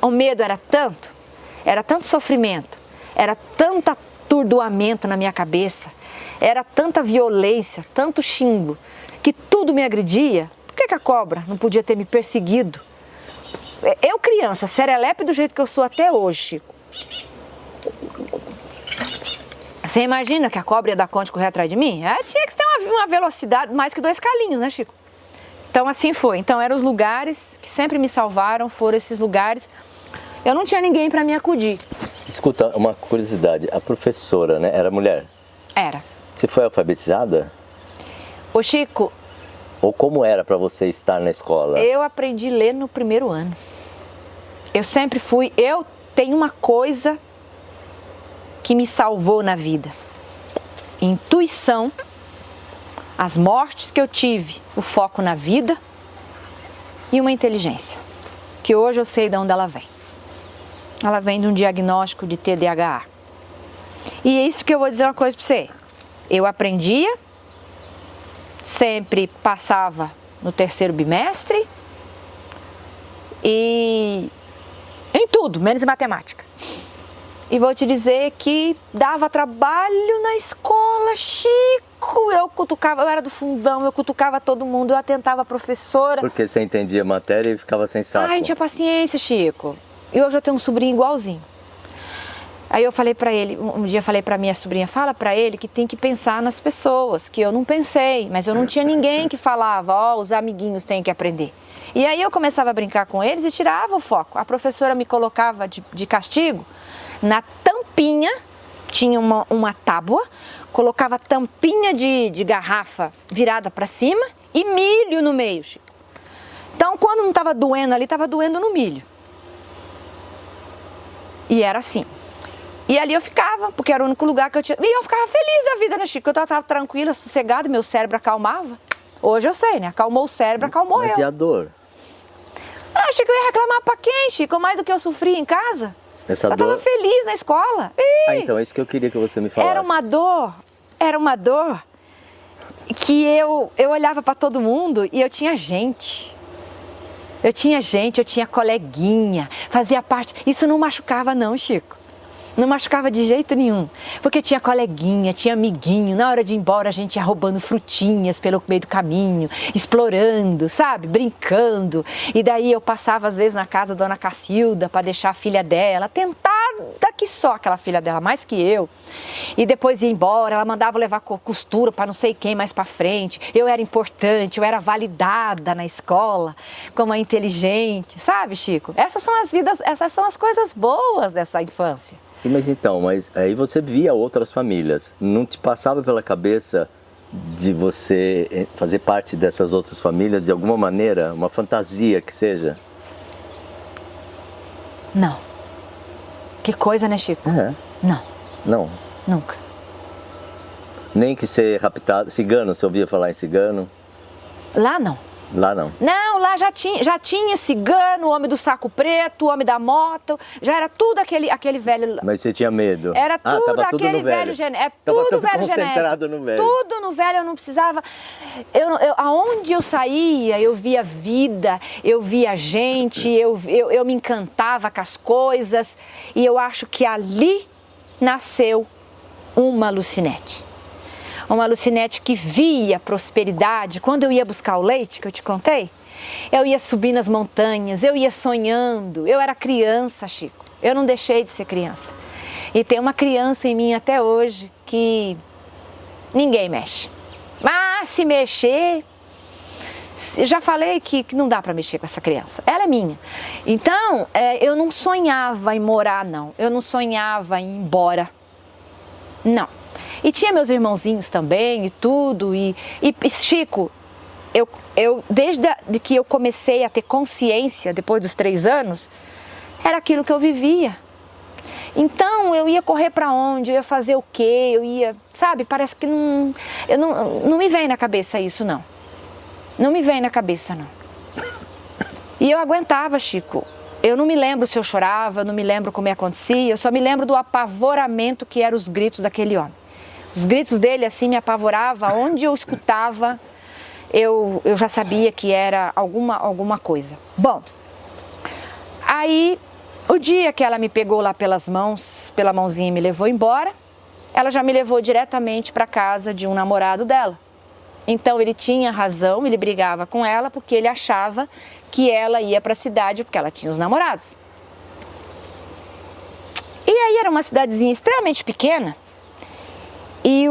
o medo era tanto sofrimento, era tanto atordoamento na minha cabeça, era tanta violência, tanto xingo, que tudo me agredia. Por que a cobra não podia ter me perseguido? Eu criança, serelepe do jeito que eu sou até hoje, Chico. Você imagina que a cobra ia dar conta de correr atrás de mim? Tinha que ter uma velocidade mais que 2 calinhos, né, Chico? Então assim foi. Então eram os lugares que sempre me salvaram, foram esses lugares. Eu não tinha ninguém para me acudir. Escuta, uma curiosidade, a professora, né, era mulher? Era. Você foi alfabetizada? Ô Chico... Ou como era para você estar na escola? Eu aprendi a ler no primeiro ano. Eu sempre fui... Eu tenho uma coisa que me salvou na vida. Intuição, as mortes que eu tive, o foco na vida e uma inteligência. Que hoje eu sei de onde ela vem. Ela vem de um diagnóstico de TDAH. E é isso que eu vou dizer uma coisa para você. Eu aprendia, sempre passava no 3º bimestre e em tudo, menos em matemática. E vou te dizer que dava trabalho na escola, Chico. Eu cutucava, eu era do fundão, eu cutucava todo mundo, eu atentava a professora. Porque você entendia a matéria e ficava sem saco. Ai, não tinha paciência, Chico. E hoje eu tenho um sobrinho igualzinho. Aí eu falei pra ele, um dia falei pra minha sobrinha, fala pra ele que tem que pensar nas pessoas, que eu não pensei, mas eu não tinha ninguém que falava, ó, os amiguinhos têm que aprender. E aí eu começava a brincar com eles e tirava o foco. A professora me colocava de castigo na tampinha, tinha uma tábua, colocava tampinha de garrafa virada pra cima e milho no meio, Chico. Então quando não estava doendo ali, estava doendo no milho. E era assim. E ali eu ficava, porque era o único lugar que eu tinha... E eu ficava feliz da vida, né, Chico? Eu estava tranquila, sossegada, meu cérebro acalmava. Hoje eu sei, né? Acalmou o cérebro, acalmou eu. Mas e a dor? Ah, Chico, eu ia reclamar pra quem, Chico? Mais do que eu sofri em casa. Essa eu dor... estava feliz na escola. Então, é isso que eu queria que você me falasse. Era uma dor que eu olhava pra todo mundo e eu tinha gente. Eu tinha gente, eu tinha coleguinha, fazia parte. Isso não machucava não, Chico. Não machucava de jeito nenhum, porque tinha coleguinha, tinha amiguinho, na hora de ir embora a gente ia roubando frutinhas pelo meio do caminho, explorando, sabe, brincando. E daí eu passava às vezes na casa da dona Cacilda para deixar a filha dela, tentar daqui só aquela filha dela, mais que eu. E depois ia embora, ela mandava levar costura para não sei quem mais para frente. Eu era importante, eu era validada na escola como a inteligente, sabe, Chico? Essas são as coisas boas dessa infância. Mas então, aí você via outras famílias, não te passava pela cabeça de você fazer parte dessas outras famílias de alguma maneira, uma fantasia que seja? Não. Que coisa, né, Chico? É. Não. Não? Nunca. Nem que ser raptado, cigano, você ouvia falar em cigano? Lá não. Lá não? Não, lá já tinha cigano, o homem do saco preto, o homem da moto, já era tudo aquele velho. Mas você tinha medo? Era tudo tava aquele tudo no velho genérico. É tava tudo tudo velho concentrado genérico. no velho. Tudo no velho, eu não precisava. Aonde eu saía, eu via vida, eu via gente, eu me encantava com as coisas. E eu acho que ali nasceu uma Lucinete. Uma Lucinete que via prosperidade. Quando eu ia buscar o leite, que eu te contei, eu ia subir nas montanhas, eu ia sonhando. Eu era criança, Chico. Eu não deixei de ser criança. E tem uma criança em mim até hoje que ninguém mexe. Mas se mexer, eu já falei que não dá para mexer com essa criança. Ela é minha. Então, eu não sonhava em morar, não. Eu não sonhava em ir embora. Não. E tinha meus irmãozinhos também e tudo. E Chico, desde que eu comecei a ter consciência, depois dos 3 anos, era aquilo que eu vivia. Então eu ia correr para onde, eu ia fazer o quê, eu ia, sabe, parece que não me vem na cabeça isso, não. Não me vem na cabeça, não. E eu aguentava, Chico. Eu não me lembro se eu chorava, eu não me lembro como acontecia, eu só me lembro do apavoramento que eram os gritos daquele homem. Os gritos dele assim me apavoravam, onde eu escutava, eu já sabia que era alguma coisa. Bom, aí o dia que ela me pegou lá pelas mãos, pela mãozinha e me levou embora, ela já me levou diretamente para casa de um namorado dela. Então ele tinha razão, ele brigava com ela porque ele achava que ela ia para a cidade porque ela tinha os namorados. E aí era uma cidadezinha extremamente pequena. E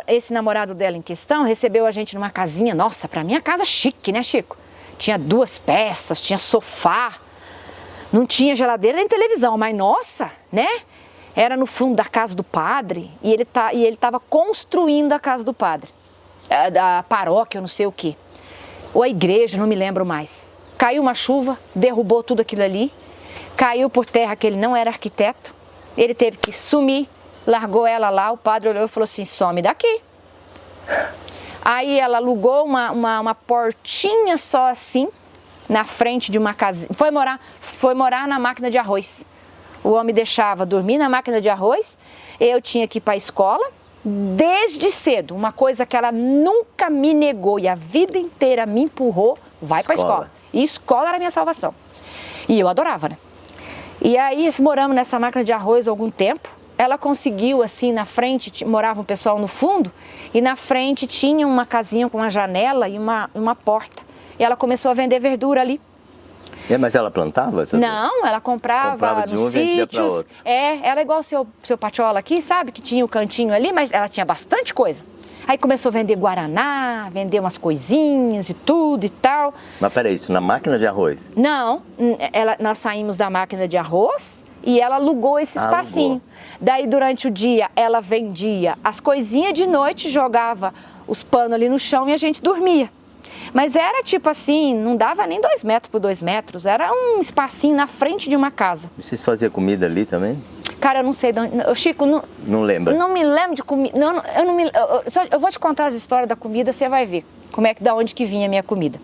esse namorado dela em questão recebeu a gente numa casinha, nossa, pra mim a casa chique, né, Chico? Tinha 2 peças, tinha sofá, não tinha geladeira nem televisão, mas nossa, né? Era no fundo da casa do padre e ele estava construindo a casa do padre, da paróquia, eu não sei o quê. Ou a igreja, não me lembro mais. Caiu uma chuva, derrubou tudo aquilo ali, caiu por terra que ele não era arquiteto, ele teve que sumir. Largou ela lá, o padre olhou e falou assim, some daqui. Aí ela alugou uma portinha só assim, na frente de uma casa. Foi morar na máquina de arroz. O homem deixava dormir na máquina de arroz, eu tinha que ir para a escola, desde cedo. Uma coisa que ela nunca me negou e a vida inteira me empurrou, vai para a escola. E escola era a minha salvação. E eu adorava, né? E aí moramos nessa máquina de arroz algum tempo. Ela conseguiu, assim, na frente, morava um pessoal no fundo, e na frente tinha uma casinha com uma janela e uma porta. E ela começou a vender verdura ali. Mas ela plantava? Não, ela comprava de um nos e vendia pra sítios. outro. Ela é igual o seu Patiola aqui, sabe? Que tinha o cantinho ali, mas ela tinha bastante coisa. Aí começou a vender guaraná, vender umas coisinhas e tudo e tal. Mas peraí, isso na máquina de arroz? Não, nós saímos da máquina de arroz e ela alugou esse espacinho. Daí durante o dia ela vendia as coisinhas, de noite jogava os panos ali no chão e a gente dormia. Mas era tipo assim, não dava nem 2 metros por 2 metros, era um espacinho na frente de uma casa. E vocês faziam comida ali também? Cara, eu não sei de onde... Chico, não lembra? Não me lembro de comida. Eu vou te contar as histórias da comida, você vai ver da onde que vinha a minha comida.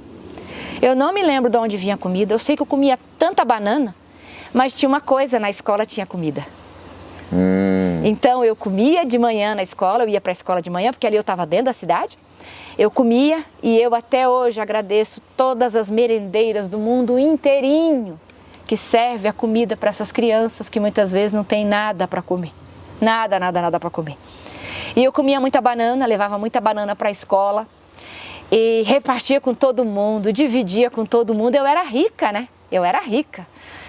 Eu não me lembro de onde vinha a comida, eu sei que eu comia tanta banana, mas tinha uma coisa, na escola tinha comida. Então eu comia de manhã na escola, eu ia para a escola de manhã, porque ali eu estava dentro da cidade, Eu comia e eu até hoje agradeço todas as merendeiras do mundo inteirinho que serve a comida para essas crianças que muitas vezes não tem nada para comer. Nada para comer. E eu comia muita banana, levava muita banana para a escola e repartia com todo mundo, dividia com todo mundo. Eu era rica, né? Eu era rica.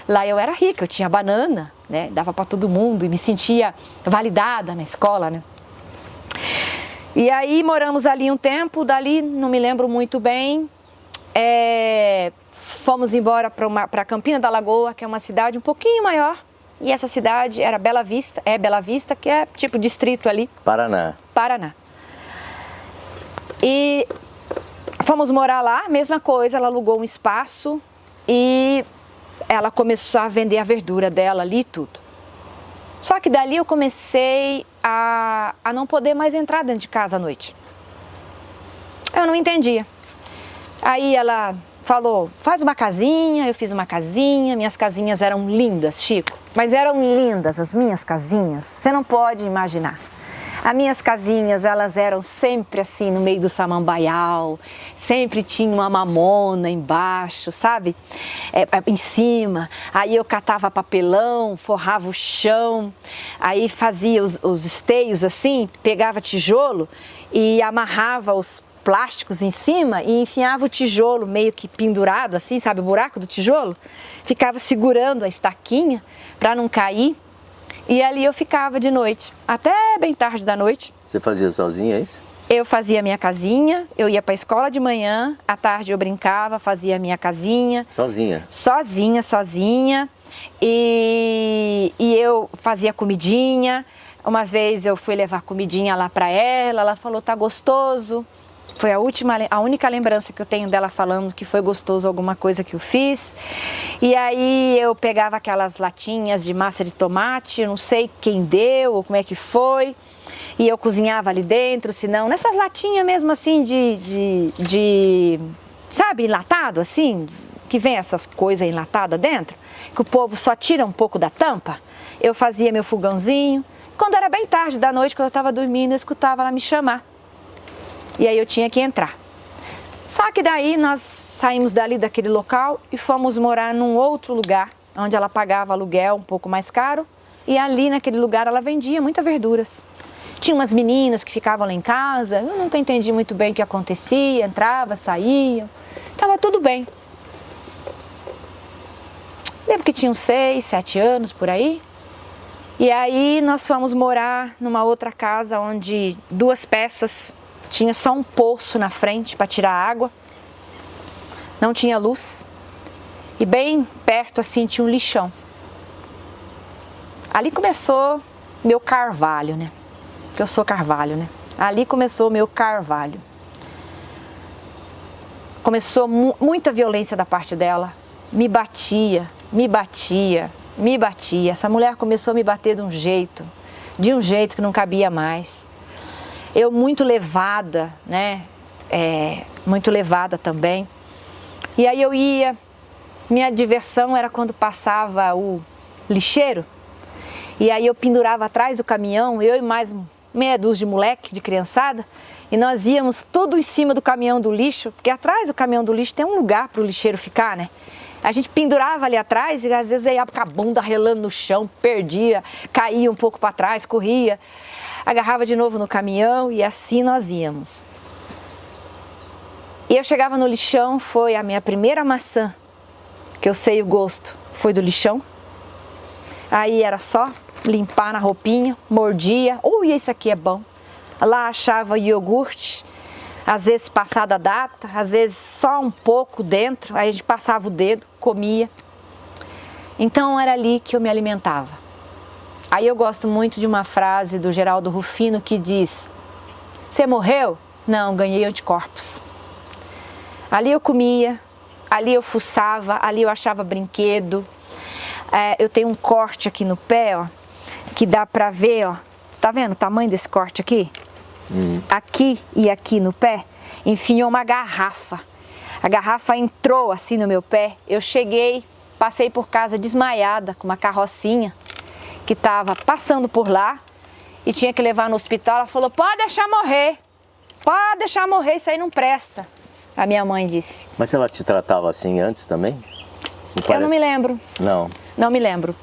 Lá eu era rica, eu tinha banana, né? Dava para todo mundo e me sentia validada na escola, né? E aí moramos ali um tempo, dali não me lembro muito bem, fomos embora para Campina da Lagoa, que é uma cidade um pouquinho maior, e essa cidade era Bela Vista, que é tipo distrito ali. Paraná. E fomos morar lá, mesma coisa, ela alugou um espaço e ela começou a vender a verdura dela ali e tudo. Só que dali eu comecei a não poder mais entrar dentro de casa à noite. Eu não entendia. Aí ela falou, faz uma casinha, eu fiz uma casinha, minhas casinhas eram lindas, Chico. Mas eram lindas as minhas casinhas, você não pode imaginar. As minhas casinhas, elas eram sempre assim no meio do samambaial, sempre tinha uma mamona embaixo, sabe? Em cima, aí eu catava papelão, forrava o chão, aí fazia os esteios assim, pegava tijolo e amarrava os plásticos em cima e enfiava o tijolo meio que pendurado assim, sabe o buraco do tijolo? Ficava segurando a estaquinha para não cair. E ali eu ficava de noite, até bem tarde da noite. Você fazia sozinha, é isso? Eu fazia minha casinha, eu ia para a escola de manhã, à tarde eu brincava, fazia minha casinha. Sozinha? Sozinha. E eu fazia comidinha. Uma vez eu fui levar comidinha lá para ela falou, tá gostoso. Foi a única lembrança que eu tenho dela falando que foi gostoso alguma coisa que eu fiz. E aí eu pegava aquelas latinhas de massa de tomate, eu não sei quem deu ou como é que foi. E eu cozinhava ali dentro, senão nessas latinhas mesmo assim sabe, enlatado assim, que vem essas coisas enlatadas dentro, que o povo só tira um pouco da tampa. Eu fazia meu fogãozinho. Quando era bem tarde da noite, quando eu estava dormindo, eu escutava ela me chamar. E aí eu tinha que entrar. Só que daí nós saímos dali daquele local e fomos morar num outro lugar, onde ela pagava aluguel um pouco mais caro. E ali naquele lugar ela vendia muitas verduras. Tinha umas meninas que ficavam lá em casa, eu nunca entendi muito bem o que acontecia, entrava, saía, estava tudo bem. Lembro que tinha uns 6, 7 anos por aí. E aí nós fomos morar numa outra casa onde 2 peças, tinha só um poço na frente para tirar água, não tinha luz e bem perto assim tinha um lixão. Ali começou meu carvalho, né? Porque eu sou carvalho, né? Ali começou meu carvalho. Começou muita violência da parte dela, me batia. Essa mulher começou a me bater de um jeito que não cabia mais. Eu muito levada, né? Muito levada também. E aí eu ia, minha diversão era quando passava o lixeiro. E aí eu pendurava atrás do caminhão, eu e mais meia dúzia de moleque, de criançada. E nós íamos tudo em cima do caminhão do lixo, porque atrás do caminhão do lixo tem um lugar para o lixeiro ficar, né? A gente pendurava ali atrás e às vezes eu ia com a bunda relando no chão, perdia, caía um pouco para trás, corria. Agarrava de novo no caminhão e assim nós íamos. E eu chegava no lixão, foi a minha primeira maçã, que eu sei o gosto, foi do lixão. Aí era só limpar na roupinha, mordia, ui, esse aqui é bom. Lá achava iogurte, às vezes passada a data, às vezes só um pouco dentro, aí a gente passava o dedo, comia. Então era ali que eu me alimentava. Aí eu gosto muito de uma frase do Geraldo Rufino que diz: você morreu? Não, ganhei anticorpos. Ali eu comia, ali eu fuçava, ali eu achava brinquedo. Eu tenho um corte aqui no pé, ó, que dá pra ver, ó. Tá vendo o tamanho desse corte aqui? Aqui e aqui no pé, enfiou uma garrafa. A garrafa entrou assim no meu pé. Eu cheguei, passei por casa desmaiada com uma carrocinha que estava passando por lá e tinha que levar no hospital. Ela falou, pode deixar morrer. Pode deixar morrer, isso aí não presta. A minha mãe disse. Mas ela te tratava assim antes também? Eu não me lembro. Não. Não me lembro.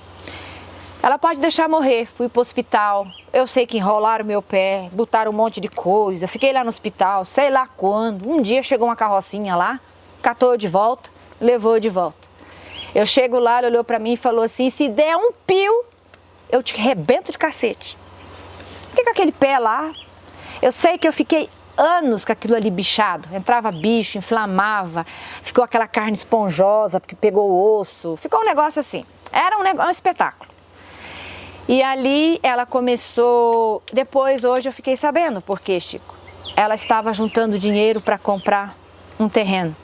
Ela pode deixar morrer. Fui pro hospital. Eu sei que enrolaram meu pé, botaram um monte de coisa. Fiquei lá no hospital, sei lá quando. Um dia chegou uma carrocinha lá, catou eu de volta, levou eu de volta. Eu chego lá, ele olhou pra mim e falou assim, se der um pio, eu te rebento de cacete. Fiquei com aquele pé lá. Eu sei que eu fiquei anos com aquilo ali bichado. Entrava bicho, inflamava, ficou aquela carne esponjosa, porque pegou o osso. Ficou um negócio assim. Era um espetáculo. E ali ela começou... Depois, hoje, eu fiquei sabendo por quê, Chico. Ela estava juntando dinheiro para comprar um terreno.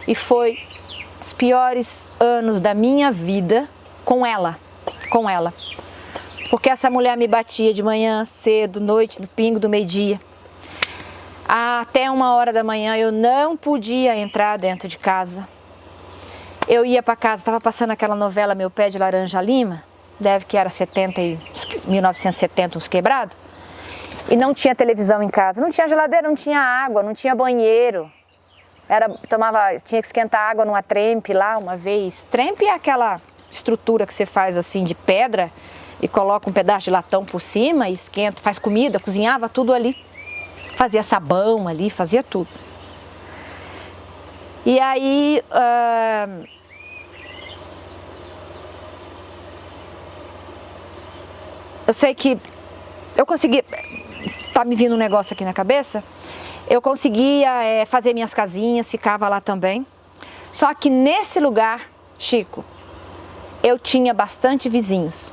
E foi os piores anos da minha vida com ela. Com ela. Porque essa mulher me batia de manhã, cedo, noite, no pingo do meio-dia. Até 1h da manhã eu não podia entrar dentro de casa. Eu ia para casa, estava passando aquela novela Meu Pé de Laranja Lima, deve que era 1970, uns quebrados, e não tinha televisão em casa, não tinha geladeira, não tinha água, não tinha banheiro. Tinha que esquentar água numa trempe lá uma vez. Trempe é aquela estrutura que você faz assim de pedra e coloca um pedaço de latão por cima e esquenta, faz comida, cozinhava tudo ali. Fazia sabão ali, fazia tudo. E aí, eu sei que eu consegui, tá me vindo um negócio aqui na cabeça, eu conseguia fazer minhas casinhas, ficava lá também. Só que nesse lugar, Chico, eu tinha bastante vizinhos.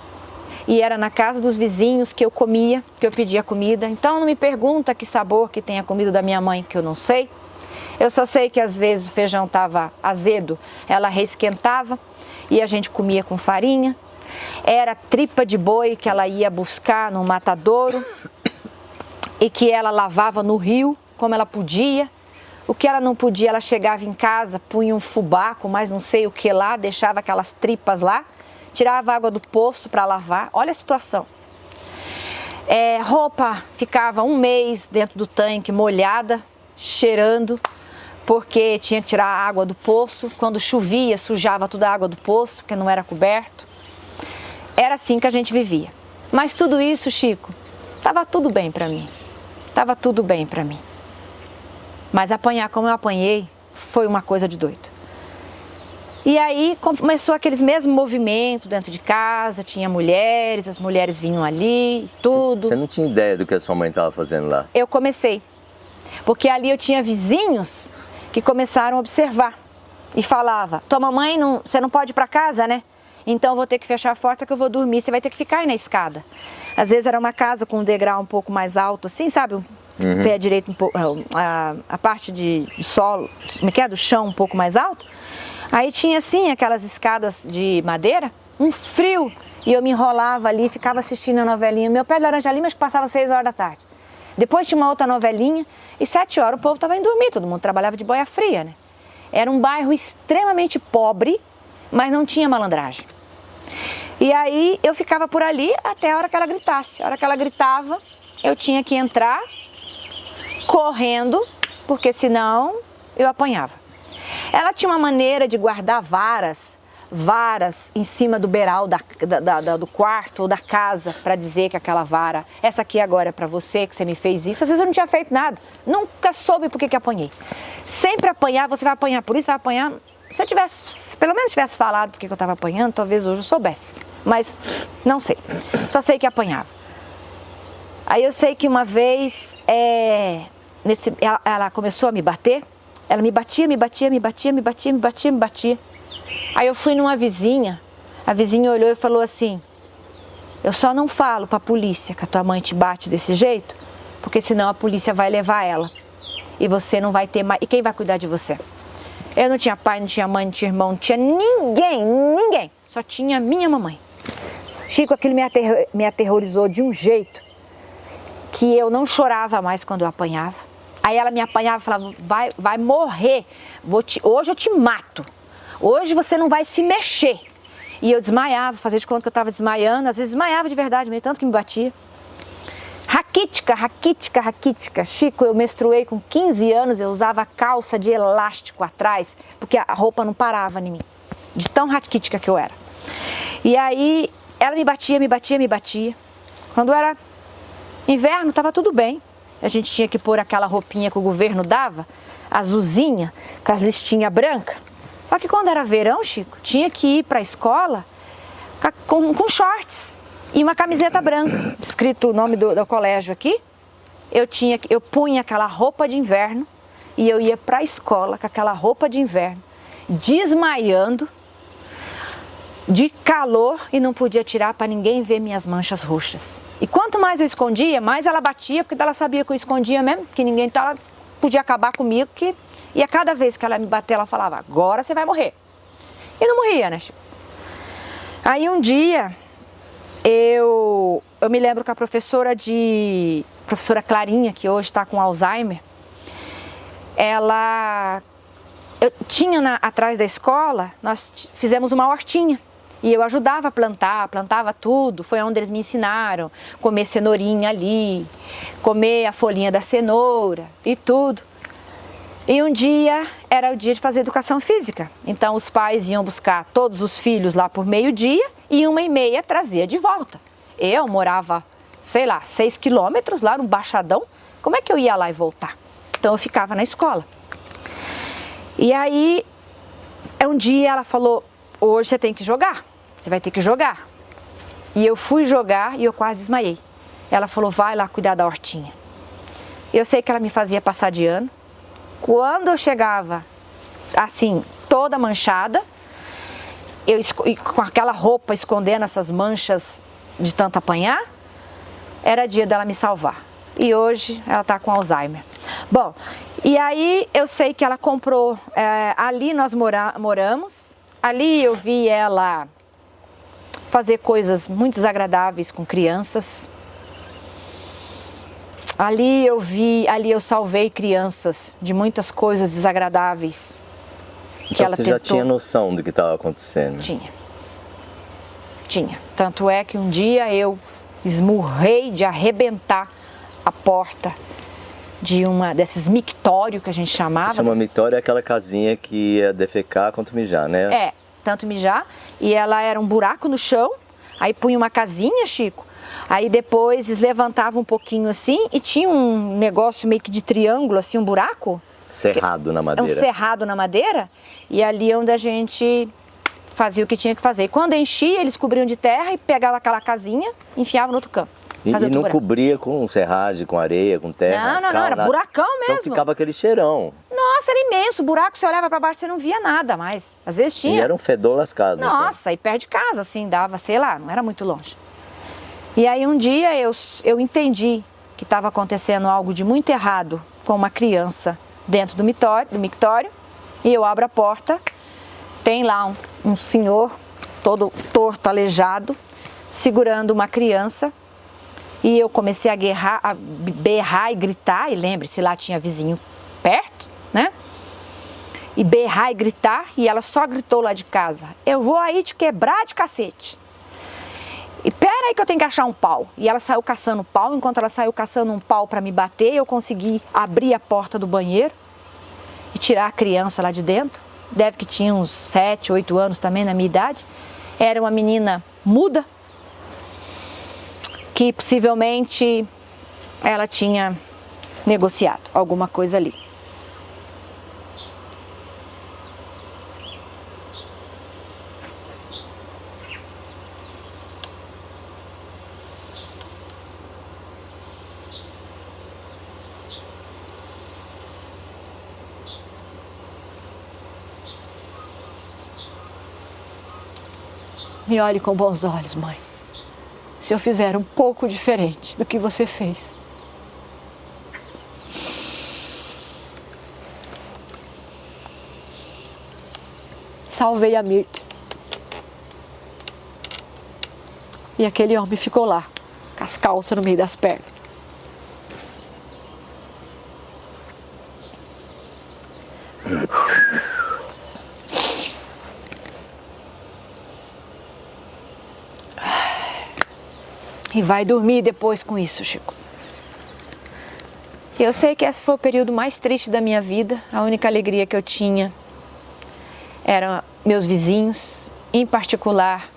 E era na casa dos vizinhos que eu comia, que eu pedia comida. Então não me pergunta que sabor que tem a comida da minha mãe, que eu não sei. Eu só sei que às vezes o feijão estava azedo, ela reesquentava e a gente comia com farinha. Era tripa de boi que ela ia buscar no matadouro e que ela lavava no rio, como ela podia. O que ela não podia, ela chegava em casa, punha um fubá com mais não sei o que lá, deixava aquelas tripas lá. Tirava a água do poço para lavar, olha a situação. Roupa ficava 1 mês dentro do tanque, molhada, cheirando, porque tinha que tirar a água do poço. Quando chovia, sujava toda a água do poço, porque não era coberto. Era assim que a gente vivia. Mas tudo isso, Chico, estava tudo bem para mim. Estava tudo bem para mim. Mas apanhar como eu apanhei, foi uma coisa de doido. E aí começou aqueles mesmos movimentos dentro de casa, tinha mulheres, as mulheres vinham ali, tudo. Você não tinha ideia do que a sua mãe estava fazendo lá? Eu comecei, porque ali eu tinha vizinhos que começaram a observar e falava, tua mamãe, você não pode ir para casa, né? Então eu vou ter que fechar a porta que eu vou dormir, você vai ter que ficar aí na escada. Às vezes era uma casa com um degrau um pouco mais alto, assim, sabe? Pé direito, a parte de solo, como é que é? Do chão um pouco mais alto. Aí tinha assim aquelas escadas de madeira, um frio, e eu me enrolava ali, ficava assistindo a novelinha. Meu Pé de Laranja Lima, acho que passava 6h da tarde. Depois tinha uma outra novelinha, e 7h o povo estava indo dormir, todo mundo trabalhava de boia fria, né? Era um bairro extremamente pobre, mas não tinha malandragem. E aí eu ficava por ali até a hora que ela gritasse. A hora que ela gritava, eu tinha que entrar correndo, porque senão eu apanhava. Ela tinha uma maneira de guardar varas em cima do beiral do quarto ou da casa para dizer que aquela vara, essa aqui agora é para você, que você me fez isso. Às vezes eu não tinha feito nada, nunca soube por que apanhei. Sempre apanhar, você vai apanhar por isso, vai apanhar. Se eu tivesse, pelo menos tivesse falado por que eu estava apanhando, talvez hoje eu soubesse. Mas não sei, só sei que apanhava. Aí eu sei que uma vez ela começou a me bater. Ela me batia. Aí eu fui numa vizinha, a vizinha olhou e falou assim, eu só não falo pra polícia que a tua mãe te bate desse jeito, porque senão a polícia vai levar ela e você não vai ter mais, e quem vai cuidar de você? Eu não tinha pai, não tinha mãe, não tinha irmão, não tinha ninguém, só tinha minha mamãe. Chico, aquilo me aterrorizou de um jeito que eu não chorava mais quando eu apanhava. Aí ela me apanhava e falava, vai morrer, hoje eu te mato, hoje você não vai se mexer. E eu desmaiava, fazia de conta que eu estava desmaiando, às vezes desmaiava de verdade, mesmo tanto que me batia. raquítica, raquítica, raquítica. Chico, eu menstruei com 15 anos, eu usava calça de elástico atrás, porque a roupa não parava em mim, de tão raquítica que eu era. E aí, ela me batia, me batia, me batia. Quando era inverno, estava tudo bem. A gente tinha que pôr aquela roupinha que o governo dava, azulzinha, com as listinhas brancas. Só que quando era verão, Chico, tinha que ir para a escola com shorts e uma camiseta branca, escrito o nome do colégio aqui. Eu punha aquela roupa de inverno e eu ia para a escola com aquela roupa de inverno, desmaiando, de calor, e não podia tirar para ninguém ver minhas manchas roxas. E quanto mais eu escondia, mais ela batia, porque ela sabia que eu escondia mesmo, que ninguém podia acabar comigo, e a cada vez que ela me bater, ela falava, agora você vai morrer. E não morria, né, Chico? Aí um dia, eu me lembro que a professora Clarinha, que hoje está com Alzheimer, atrás da escola, nós fizemos uma hortinha. E eu ajudava a plantar, plantava tudo. Foi onde eles me ensinaram, comer cenourinha ali, comer a folhinha da cenoura e tudo. E um dia era o dia de fazer educação física. Então os pais iam buscar todos os filhos lá por meio-dia e 1h30 trazia de volta. Eu morava, 6 quilômetros lá no Baixadão. Como é que eu ia lá e voltar? Então eu ficava na escola. E aí, um dia ela falou, hoje você tem que jogar, você vai ter que jogar. E eu fui jogar e eu quase desmaiei. Ela falou, vai lá cuidar da hortinha. Eu sei que ela me fazia passar de ano. Quando eu chegava, assim, toda manchada, com aquela roupa escondendo essas manchas de tanto apanhar, era dia dela me salvar. E hoje ela está com Alzheimer. Bom, e aí eu sei que ela comprou, ali nós moramos, ali eu vi ela fazer coisas muito desagradáveis com crianças. Ali eu salvei crianças de muitas coisas desagradáveis que então ela você tentou. já tinha noção do que estava acontecendo? Tinha. Tanto é que um dia eu esmurrei de arrebentar a porta de desses mictórios que a gente chamava. Chama mictório, é aquela casinha que ia defecar quanto mijar, né? Tanto mijar. E ela era um buraco no chão, aí punha uma casinha, Chico. Aí depois eles levantavam um pouquinho assim e tinha um negócio meio que de triângulo, assim, um buraco. Cerrado na madeira. Um cerrado na madeira. E ali onde a gente fazia o que tinha que fazer. E quando enchia, eles cobriam de terra e pegavam aquela casinha e enfiavam no outro campo. E não buraco. Cobria com serragem, com areia, com terra? Não, era buracão mesmo. Então ficava aquele cheirão. Nossa, era imenso. O buraco, você olhava pra baixo, você não via nada mais. Às vezes tinha. E era um fedor lascado. Nossa, então. E perto de casa, assim, dava, sei lá, não era muito longe. E aí um dia eu entendi que estava acontecendo algo de muito errado com uma criança dentro do mictório, e eu abro a porta, tem lá um senhor todo torto, aleijado, segurando uma criança, e eu comecei a berrar e gritar, e lembre-se, lá tinha vizinho perto, né? E berrar e gritar, e ela só gritou lá de casa, eu vou aí te quebrar de cacete. E pera aí que eu tenho que achar um pau. E ela saiu caçando pau. Enquanto ela saiu caçando um pau para me bater, eu consegui abrir a porta do banheiro e tirar a criança lá de dentro. Deve que tinha uns 7, 8 anos também, na minha idade. Era uma menina muda, que possivelmente ela tinha negociado alguma coisa ali. Me olhe com bons olhos, mãe. Se eu fizer um pouco diferente do que você fez, salvei a Mirth. E aquele homem ficou lá, com as calças no meio das pernas. E vai dormir depois com isso, Chico. Eu sei que esse foi o período mais triste da minha vida. A única alegria que eu tinha eram meus vizinhos. Em particular,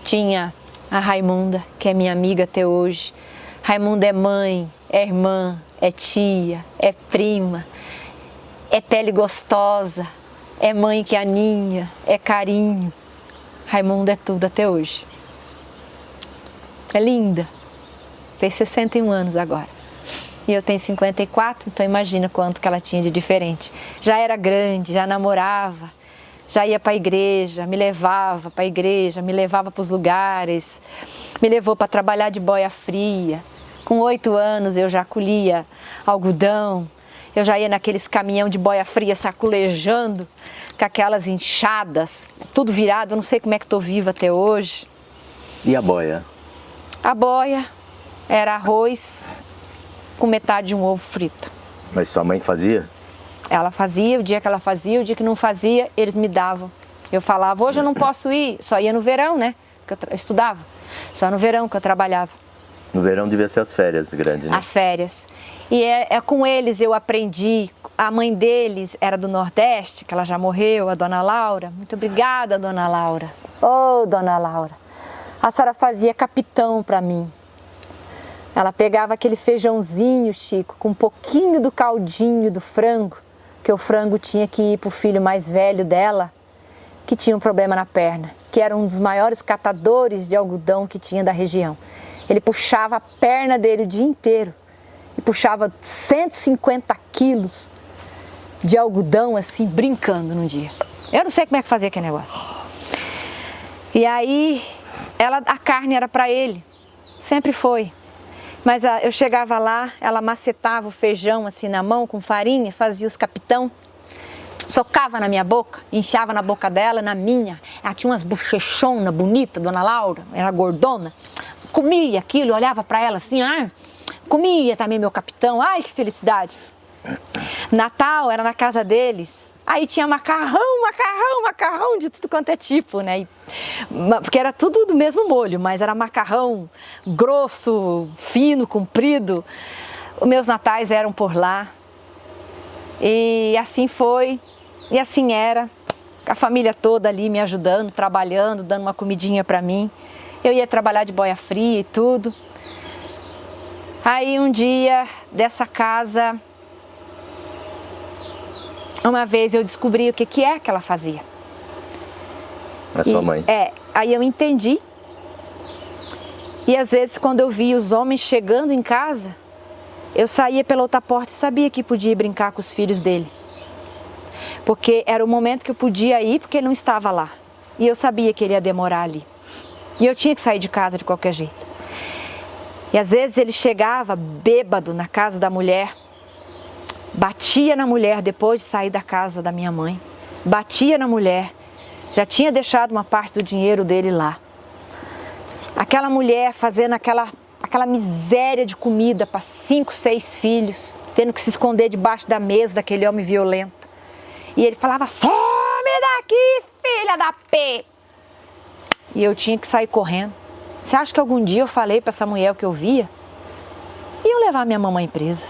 tinha a Raimunda, que é minha amiga até hoje. Raimunda é mãe, é irmã, é tia, é prima, é pele gostosa, é mãe que aninha, é carinho. Raimunda é tudo até hoje. É linda. Fez 61 anos agora. E eu tenho 54, então imagina quanto que ela tinha de diferente. Já era grande, já namorava, já ia para a igreja, me levava para a igreja, me levava para os lugares, me levou para trabalhar de boia fria. Com 8 anos eu já colhia algodão, eu já ia naqueles caminhão de boia fria saculejando, com aquelas inchadas, tudo virado, eu não sei como é que estou viva até hoje. E a boia? A boia era arroz com metade de um ovo frito. Mas sua mãe fazia? Ela fazia, o dia que ela fazia, o dia que não fazia, eles me davam. Eu falava, hoje eu não posso ir, só ia no verão, né? Que eu estudava, só no verão que eu trabalhava. No verão devia ser as férias grandes, né? As férias. E é com eles eu aprendi, a mãe deles era do Nordeste, que ela já morreu, a dona Laura. Muito obrigada, dona Laura. Ô, dona Laura, a senhora fazia capitão para mim. Ela pegava aquele feijãozinho, Chico, com um pouquinho do caldinho do frango, que o frango tinha que ir para o filho mais velho dela, que tinha um problema na perna, que era um dos maiores catadores de algodão que tinha da região. Ele puxava a perna dele o dia inteiro e puxava 150 quilos de algodão assim, brincando num dia. Eu não sei como é que fazia aquele negócio. E aí, a carne era para ele, sempre foi. Mas eu chegava lá, ela macetava o feijão assim na mão com farinha, fazia os capitão, socava na minha boca, inchava na boca dela, na minha. Ela tinha umas bochechonas bonitas, dona Laura, era gordona. Comia aquilo, olhava para ela assim, comia também meu capitão, ai que felicidade. Natal era na casa deles, aí tinha macarrão de tudo quanto é tipo, né? Porque era tudo do mesmo molho, mas era macarrão grosso, fino, comprido. Os meus natais eram por lá. E assim foi, e assim era. A família toda ali me ajudando, trabalhando, dando uma comidinha para mim. Eu ia trabalhar de boia fria e tudo. Aí um dia, dessa casa, uma vez eu descobri o que é que ela fazia. A sua mãe? Aí eu entendi. E às vezes quando eu via os homens chegando em casa, eu saía pela outra porta e sabia que podia ir brincar com os filhos dele. Porque era o momento que eu podia ir, porque ele não estava lá. E eu sabia que ele ia demorar ali. E eu tinha que sair de casa de qualquer jeito. E às vezes ele chegava bêbado na casa da mulher, batia na mulher depois de sair da casa da minha mãe, batia na mulher, já tinha deixado uma parte do dinheiro dele lá. Aquela mulher fazendo aquela miséria de comida para 5, 6 filhos, tendo que se esconder debaixo da mesa daquele homem violento. E ele falava, some daqui, filha da P! E eu tinha que sair correndo. Você acha que algum dia eu falei para essa mulher o que eu via? Iam levar minha mamãe presa.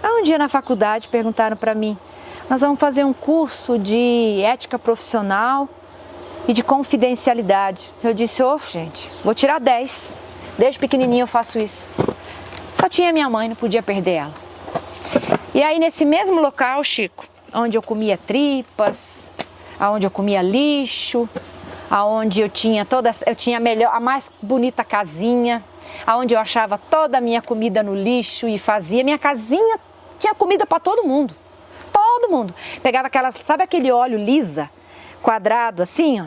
Aí um dia na faculdade perguntaram para mim, nós vamos fazer um curso de ética profissional e de confidencialidade. Eu disse, gente, vou tirar 10. Desde pequenininha eu faço isso. Só tinha minha mãe, não podia perder ela. E aí nesse mesmo local, Chico, onde eu comia tripas, onde eu comia lixo, aonde eu tinha a mais bonita casinha, aonde eu achava toda a minha comida no lixo e fazia. Minha casinha tinha comida para todo mundo. Todo mundo. Pegava sabe aquele óleo lisa, quadrado assim, ó?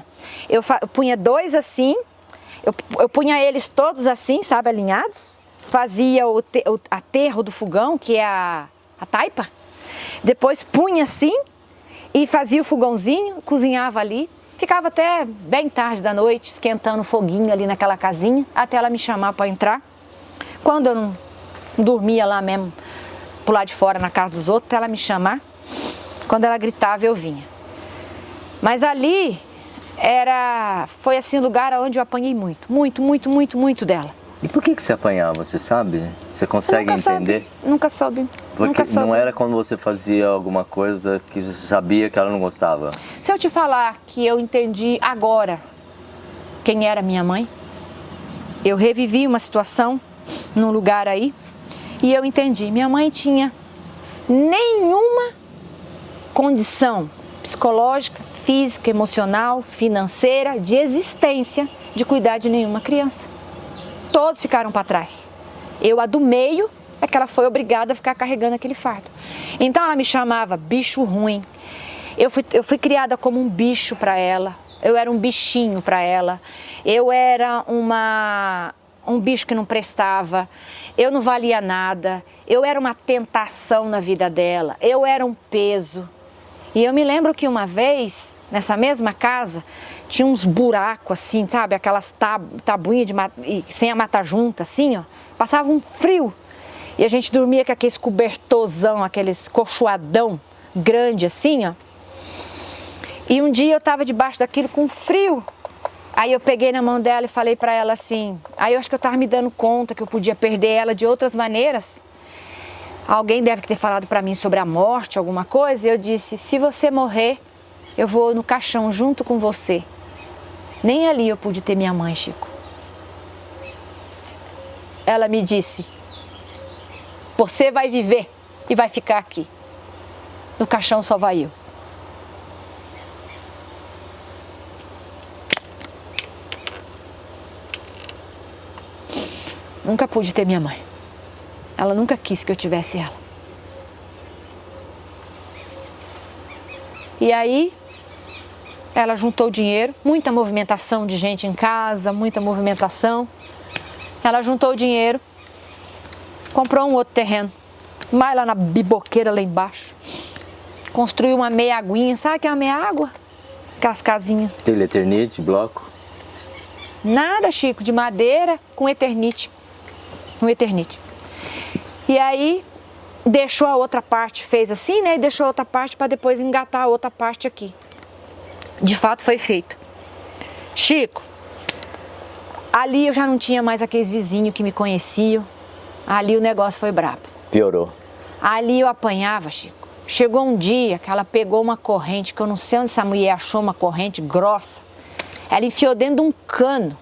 Eu punha 2 assim, eu punha eles todos assim, sabe, alinhados. Fazia o aterro do fogão, que é a taipa. Depois punha assim e fazia o fogãozinho, cozinhava ali. Ficava até bem tarde da noite, esquentando o foguinho ali naquela casinha, até ela me chamar para entrar. Quando eu não dormia lá mesmo, pro lado de fora na casa dos outros, até ela me chamar. Quando ela gritava, eu vinha. Mas ali foi assim um lugar onde eu apanhei muito dela. E por que você apanhava, você sabe? Você consegue entender? Nunca soube. Porque Nunca soube. não era quando você fazia alguma coisa que você sabia que ela não gostava? Se eu te falar que eu entendi agora quem era minha mãe, eu revivi uma situação num lugar aí e eu entendi. Minha mãe tinha nenhuma condição psicológica, física, emocional, financeira, de existência, de cuidar de nenhuma criança. Todos ficaram para trás. Eu, a do meio, é que ela foi obrigada a ficar carregando aquele fardo. Então ela me chamava bicho ruim. Eu fui criada como um bicho para ela. Eu era um bichinho para ela. Eu era um bicho que não prestava. Eu não valia nada. Eu era uma tentação na vida dela. Eu era um peso. E eu me lembro que uma vez, nessa mesma casa, tinha uns buracos assim, sabe? Aquelas tabuinhas sem a mata junta, assim, ó. Passava um frio. E a gente dormia com aqueles cobertorzão, aqueles colchoadão grande assim, ó. E um dia eu tava debaixo daquilo com frio. Aí eu peguei na mão dela e falei pra ela assim. Aí eu acho que eu tava me dando conta que eu podia perder ela de outras maneiras. Alguém deve ter falado pra mim sobre a morte, alguma coisa. E eu disse, se você morrer, eu vou no caixão junto com você. Nem ali eu pude ter minha mãe, Chico. Ela me disse, você vai viver e vai ficar aqui. No caixão só vai eu. Nunca pude ter minha mãe. Ela nunca quis que eu tivesse ela. E aí, ela juntou dinheiro, muita movimentação de gente em casa, muita movimentação. Ela juntou dinheiro, comprou um outro terreno, mais lá na biboqueira lá embaixo. Construiu uma meia aguinha, sabe o que é uma meia água? Aquelas casinhas. Telha Eternite, bloco? Nada, Chico, de madeira com Eternite. Um Eternite. E aí, deixou a outra parte, fez assim, né? E deixou a outra parte para depois engatar a outra parte aqui. De fato, foi feito. Chico, ali eu já não tinha mais aqueles vizinhos que me conheciam. Ali o negócio foi brabo. Piorou. Ali eu apanhava, Chico. Chegou um dia que ela pegou uma corrente, que eu não sei onde essa mulher achou uma corrente grossa. Ela enfiou dentro de um cano.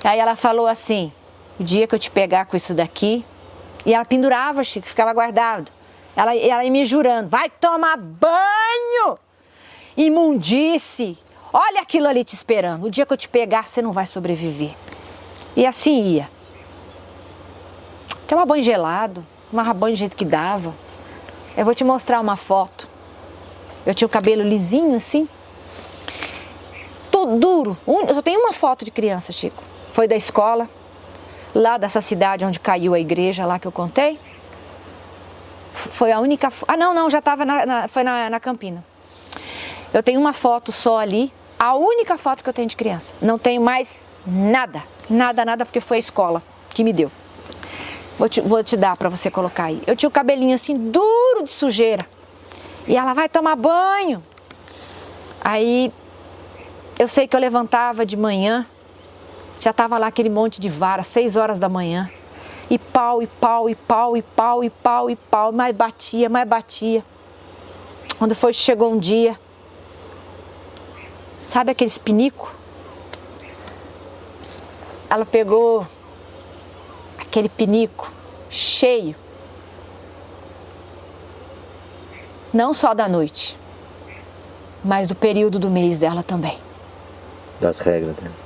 Aí ela falou assim, o dia que eu te pegar com isso daqui... E ela pendurava, Chico, ficava guardado. Ela ia me jurando, vai tomar banho, imundice. Olha aquilo ali te esperando. O dia que eu te pegar, você não vai sobreviver. E assim ia. Tomava banho gelado, tomava banho do jeito que dava. Eu vou te mostrar uma foto. Eu tinha o cabelo lisinho assim. Tudo duro. Eu só tenho uma foto de criança, Chico. Foi da escola. Lá dessa cidade onde caiu a igreja lá que eu contei. Foi a única... Ah, não, já estava foi na Campina. Eu tenho uma foto só ali, a única foto que eu tenho de criança. Não tenho mais nada, nada, porque foi a escola que me deu. Vou te dar para você colocar aí. Eu tinha o cabelinho assim, duro de sujeira. E ela vai tomar banho. Aí, eu sei que eu levantava de manhã, já estava lá aquele monte de vara, 6 horas da manhã. E pau, e pau, e pau, e pau, e pau, e pau. Mais batia, mais batia. Quando chegou um dia, sabe aqueles pinico? Ela pegou aquele pinico cheio. Não só da noite, mas do período do mês dela também. Das regras dela.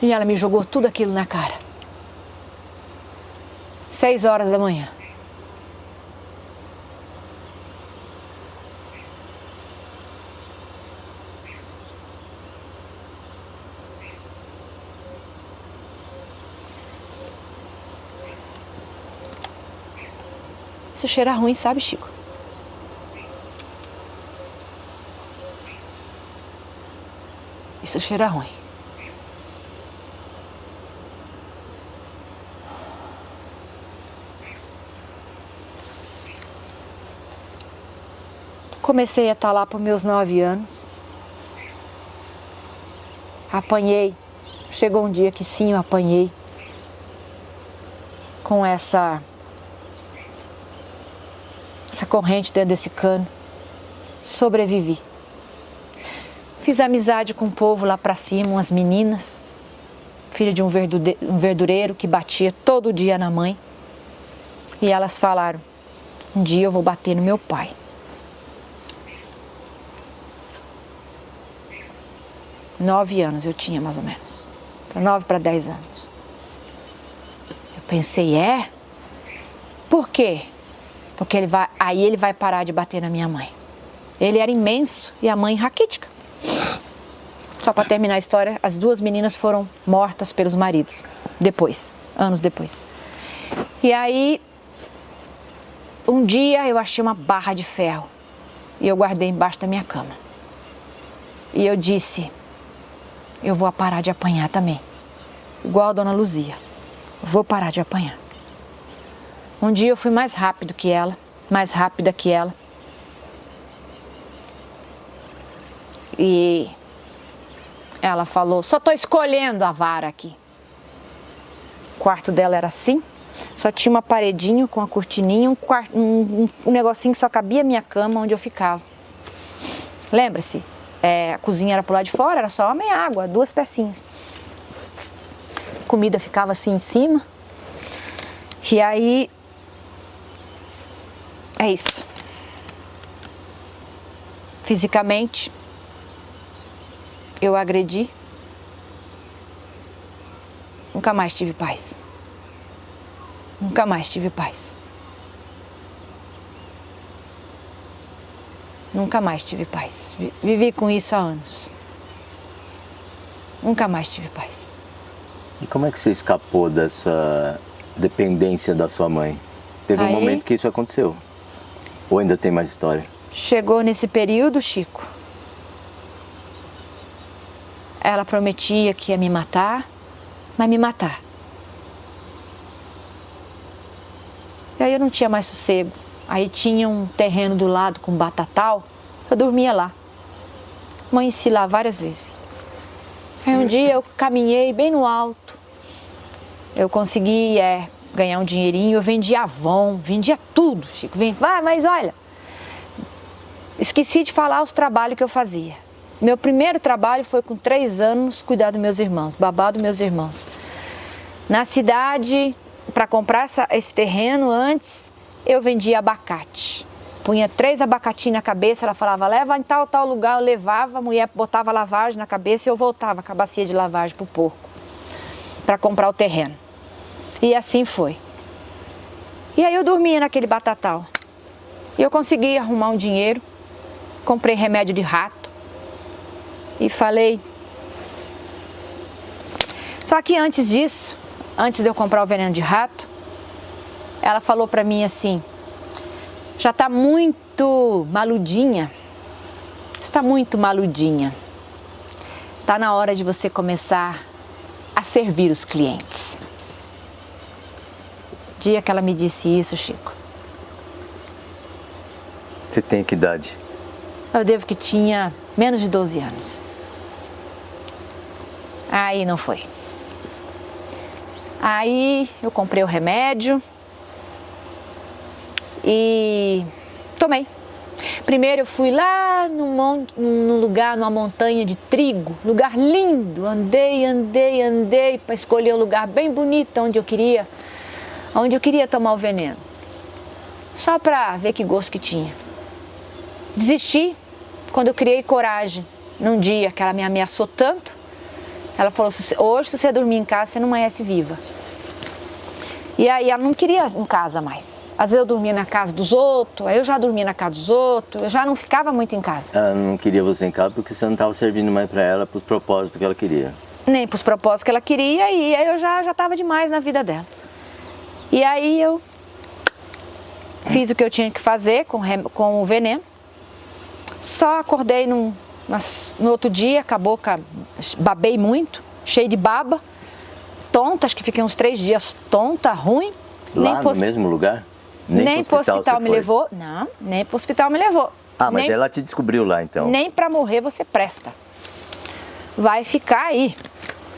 E ela me jogou tudo aquilo na cara. 6 horas da manhã. Isso cheira ruim, sabe, Chico? Isso cheira ruim. Comecei a estar lá por meus 9 anos. Apanhei chegou um dia que sim, eu apanhei com essa corrente dentro desse cano. Sobrevivi. Fiz amizade com o povo lá pra cima, umas meninas, filha de um verdureiro que batia todo dia na mãe. E elas falaram, um dia eu vou bater no meu pai. 9 anos eu tinha, mais ou menos. 9 para 10 anos. Eu pensei, por quê? Porque ele vai parar de bater na minha mãe. Ele era imenso e a mãe raquítica. Só para terminar a história, as 2 meninas foram mortas pelos maridos. Depois, anos depois. E aí, um dia eu achei uma barra de ferro. E eu guardei embaixo da minha cama. E eu disse, eu vou parar de apanhar também. Igual a Dona Luzia. Vou parar de apanhar. Um dia eu fui mais rápido que ela, mais rápida que ela. E ela falou, só tô escolhendo a vara aqui. O quarto dela era assim, só tinha uma paredinha com uma cortininha, um negocinho que só cabia a minha cama onde eu ficava. Lembra-se? A cozinha era pro lado de fora, era só homem e água, 2 pecinhas. A comida ficava assim em cima. E aí, é isso. Fisicamente, eu agredi. Nunca mais tive paz. Nunca mais tive paz. Nunca mais tive paz. Vivi com isso há anos. Nunca mais tive paz. E como é que você escapou dessa dependência da sua mãe? Teve um momento que isso aconteceu? Ou ainda tem mais história? Chegou nesse período, Chico. Ela prometia que ia me matar, mas me matar. E aí eu não tinha mais sossego. Aí tinha um terreno do lado com batatal, eu dormia lá. Amanheci lá várias vezes. Aí um dia eu caminhei bem no alto. Eu consegui ganhar um dinheirinho, eu vendia Avon, vendia tudo, Chico. Mas olha, esqueci de falar os trabalhos que eu fazia. Meu primeiro trabalho foi com 3 anos, cuidar dos meus irmãos, babar dos meus irmãos. Na cidade, para comprar esse terreno antes, eu vendia abacate. Punha 3 abacatinhos na cabeça, ela falava, leva em tal lugar, eu levava, a mulher botava lavagem na cabeça e eu voltava com a bacia de lavagem pro porco, para comprar o terreno. E assim foi. E aí eu dormia naquele batatal. E eu consegui arrumar um dinheiro, comprei remédio de rato e falei. Só que antes disso, antes de eu comprar o veneno de rato, ela falou pra mim assim, já tá muito maludinha, você tá muito maludinha, tá na hora de você começar a servir os clientes. Dia que ela me disse isso, Chico. Você tem que idade? Eu devo que tinha menos de 12 anos. Aí não foi. Aí eu comprei o remédio e tomei. Primeiro eu fui lá num lugar, numa montanha de trigo, lugar lindo. Andei para escolher um lugar bem bonito onde eu queria tomar o veneno. Só para ver que gosto que tinha. Desisti quando eu criei coragem. Num dia que ela me ameaçou tanto, ela falou, hoje se você dormir em casa, você não amanhece viva. E aí ela não queria em casa mais. Às vezes eu dormia na casa dos outros, aí eu já dormia na casa dos outros, eu já não ficava muito em casa. Ela não queria você em casa porque você não estava servindo mais para ela, para os propósitos que ela queria. Nem para os propósitos que ela queria, e aí eu já estava demais na vida dela. E aí eu fiz o que eu tinha que fazer com o veneno. Só acordei no outro dia, acabou, babei muito, cheio de baba, tonta, acho que fiquei uns 3 dias tonta, ruim. Lá no mesmo lugar? Nem pro hospital me levou. Não, nem pro hospital me levou. Ah, mas ela te descobriu lá então? Nem pra morrer você presta. Vai ficar aí.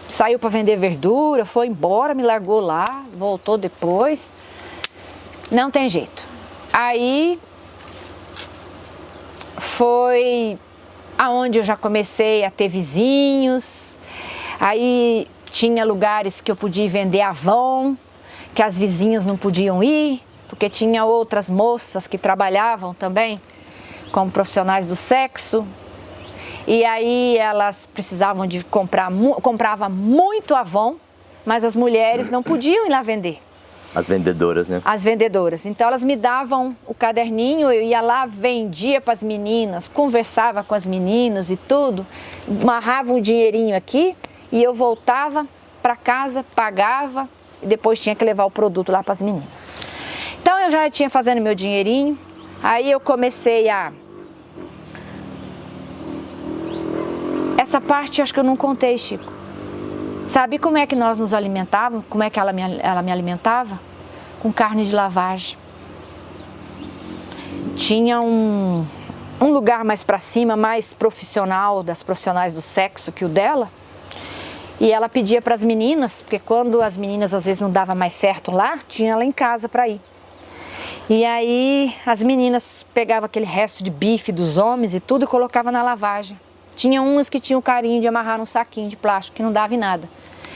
saiu para vender verdura, foi embora, me largou lá, voltou depois. Não tem jeito. Aí foi aonde eu já comecei a ter vizinhos. Aí tinha lugares que eu podia vender Avon, que as vizinhas não podiam ir, porque tinha outras moças que trabalhavam também como profissionais do sexo. E aí elas precisavam de comprava muito Avon, mas as mulheres não podiam ir lá vender. As vendedoras, né? As vendedoras. Então elas me davam o caderninho, eu ia lá, vendia para as meninas, conversava com as meninas e tudo, amarrava um dinheirinho aqui e eu voltava para casa, pagava e depois tinha que levar o produto lá para as meninas. Então eu já tinha fazendo meu dinheirinho, aí eu comecei a... Essa parte eu acho que eu não contei, Chico. Sabe como é que nós nos alimentávamos? Como é que ela me alimentava? Com carne de lavagem. Tinha um lugar mais para cima, mais profissional, das profissionais do sexo que o dela. E ela pedia para as meninas, porque quando as meninas às vezes não dava mais certo lá, tinha ela em casa para ir. E aí as meninas pegavam aquele resto de bife dos homens e tudo e colocavam na lavagem. Tinha umas que tinham o carinho de amarrar num saquinho de plástico, que não dava em nada.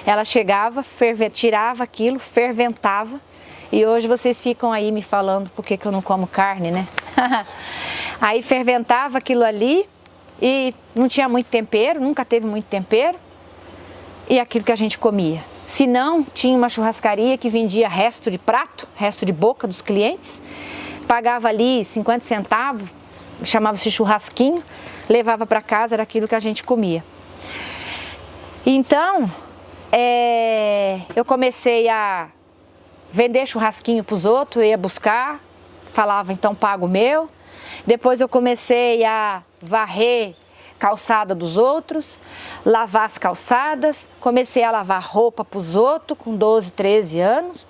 Ela chegava, tirava aquilo, ferventava. E hoje vocês ficam aí me falando por que eu não como carne, né? Aí ferventava aquilo ali e não tinha muito tempero, nunca teve muito tempero. E aquilo que a gente comia. Se não, tinha uma churrascaria que vendia resto de prato, resto de boca dos clientes. Pagava ali 50 centavos, chamava-se churrasquinho. Levava para casa, era aquilo que a gente comia. Então, eu comecei a vender churrasquinho para os outros, eu ia buscar, falava, então pago o meu. Depois eu comecei a varrer calçada dos outros, lavar as calçadas, comecei a lavar roupa para os outros com 12, 13 anos.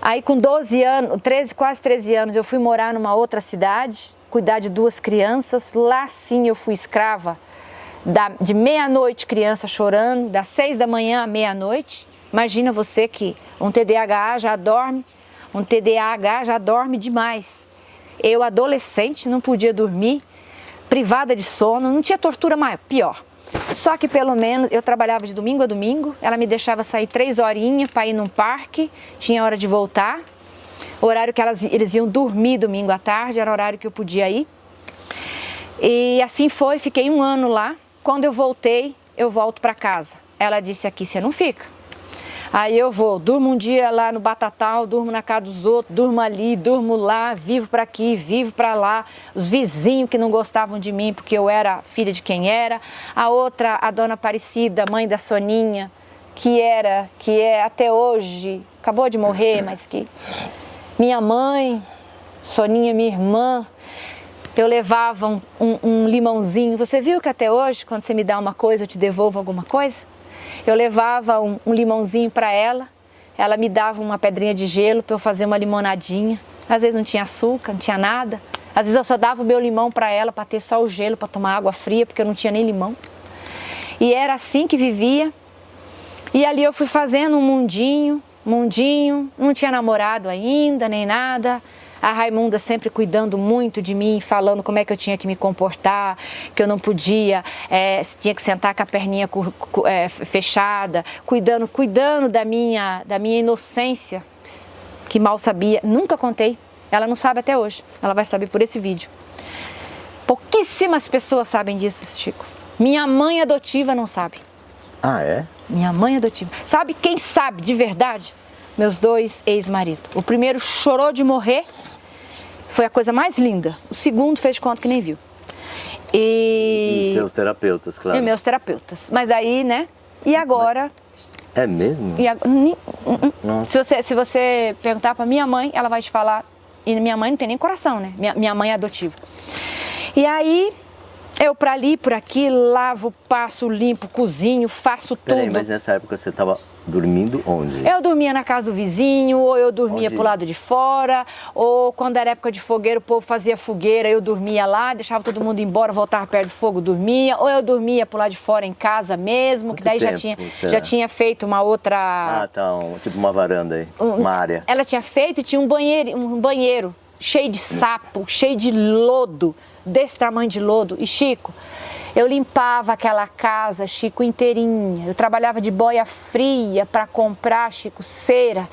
Aí com 12 anos, quase 13 anos, eu fui morar numa outra cidade, cuidar de 2 crianças. Lá sim eu fui escrava de meia-noite, criança chorando, das 6 da manhã à meia-noite. Imagina você que um TDAH já dorme demais. Eu, adolescente, não podia dormir, privada de sono, não tinha tortura maior, pior. Só que pelo menos eu trabalhava de domingo a domingo, ela me deixava sair 3 horinhas para ir num parque, tinha hora de voltar. O horário que eles iam dormir domingo à tarde, era o horário que eu podia ir. E assim foi, fiquei 1 ano lá. Quando eu voltei, eu volto para casa. Ela disse, aqui você não fica. Aí eu vou, durmo um dia lá no Batatal, durmo na casa dos outros, durmo ali, durmo lá, vivo para aqui, vivo para lá. Os vizinhos que não gostavam de mim porque eu era filha de quem era. A outra, a dona Aparecida, mãe da Soninha, que é até hoje, acabou de morrer, mas que... Minha mãe, Soninha, minha irmã, eu levava um limãozinho. Você viu que até hoje, quando você me dá uma coisa, eu te devolvo alguma coisa? Eu levava um limãozinho para ela, ela me dava uma pedrinha de gelo para eu fazer uma limonadinha. Às vezes não tinha açúcar, não tinha nada. Às vezes eu só dava o meu limão para ela, para ter só o gelo, para tomar água fria, porque eu não tinha nem limão. E era assim que vivia. E ali eu fui fazendo um mundinho, não tinha namorado ainda, nem nada. A Raimunda sempre cuidando muito de mim, falando como é que eu tinha que me comportar, que eu não podia, tinha que sentar com a perninha fechada, cuidando da minha inocência, que mal sabia, nunca contei. Ela não sabe até hoje, ela vai saber por esse vídeo. Pouquíssimas pessoas sabem disso, Chico. Minha mãe adotiva não sabe. Ah, é? Minha mãe adotiva. Sabe quem sabe de verdade? Meus 2 ex-maridos. O primeiro chorou de morrer, foi a coisa mais linda. O segundo fez de conta que nem viu. E seus terapeutas, claro. E meus terapeutas. Mas aí, né? E agora... É mesmo? Se você perguntar pra minha mãe, ela vai te falar... E minha mãe não tem nem coração, né? Minha mãe é adotiva. E aí, Eu pra ali, por aqui, lavo, passo, limpo, cozinho, faço tudo. Peraí, mas nessa época você estava dormindo onde? Eu dormia na casa do vizinho, ou eu dormia pro lado de fora, ou quando era época de fogueira, o povo fazia fogueira, eu dormia lá, deixava todo mundo embora, voltava perto do fogo, dormia, ou eu dormia pro lado de fora em casa mesmo, que daí já tinha feito uma outra... Ah, tá, tipo uma varanda aí, uma área. Ela tinha feito e tinha um banheiro cheio de sapo, cheio de lodo, desse tamanho de lodo. E Chico, eu limpava aquela casa, Chico, inteirinha. Eu trabalhava de boia fria para comprar, Chico, cera.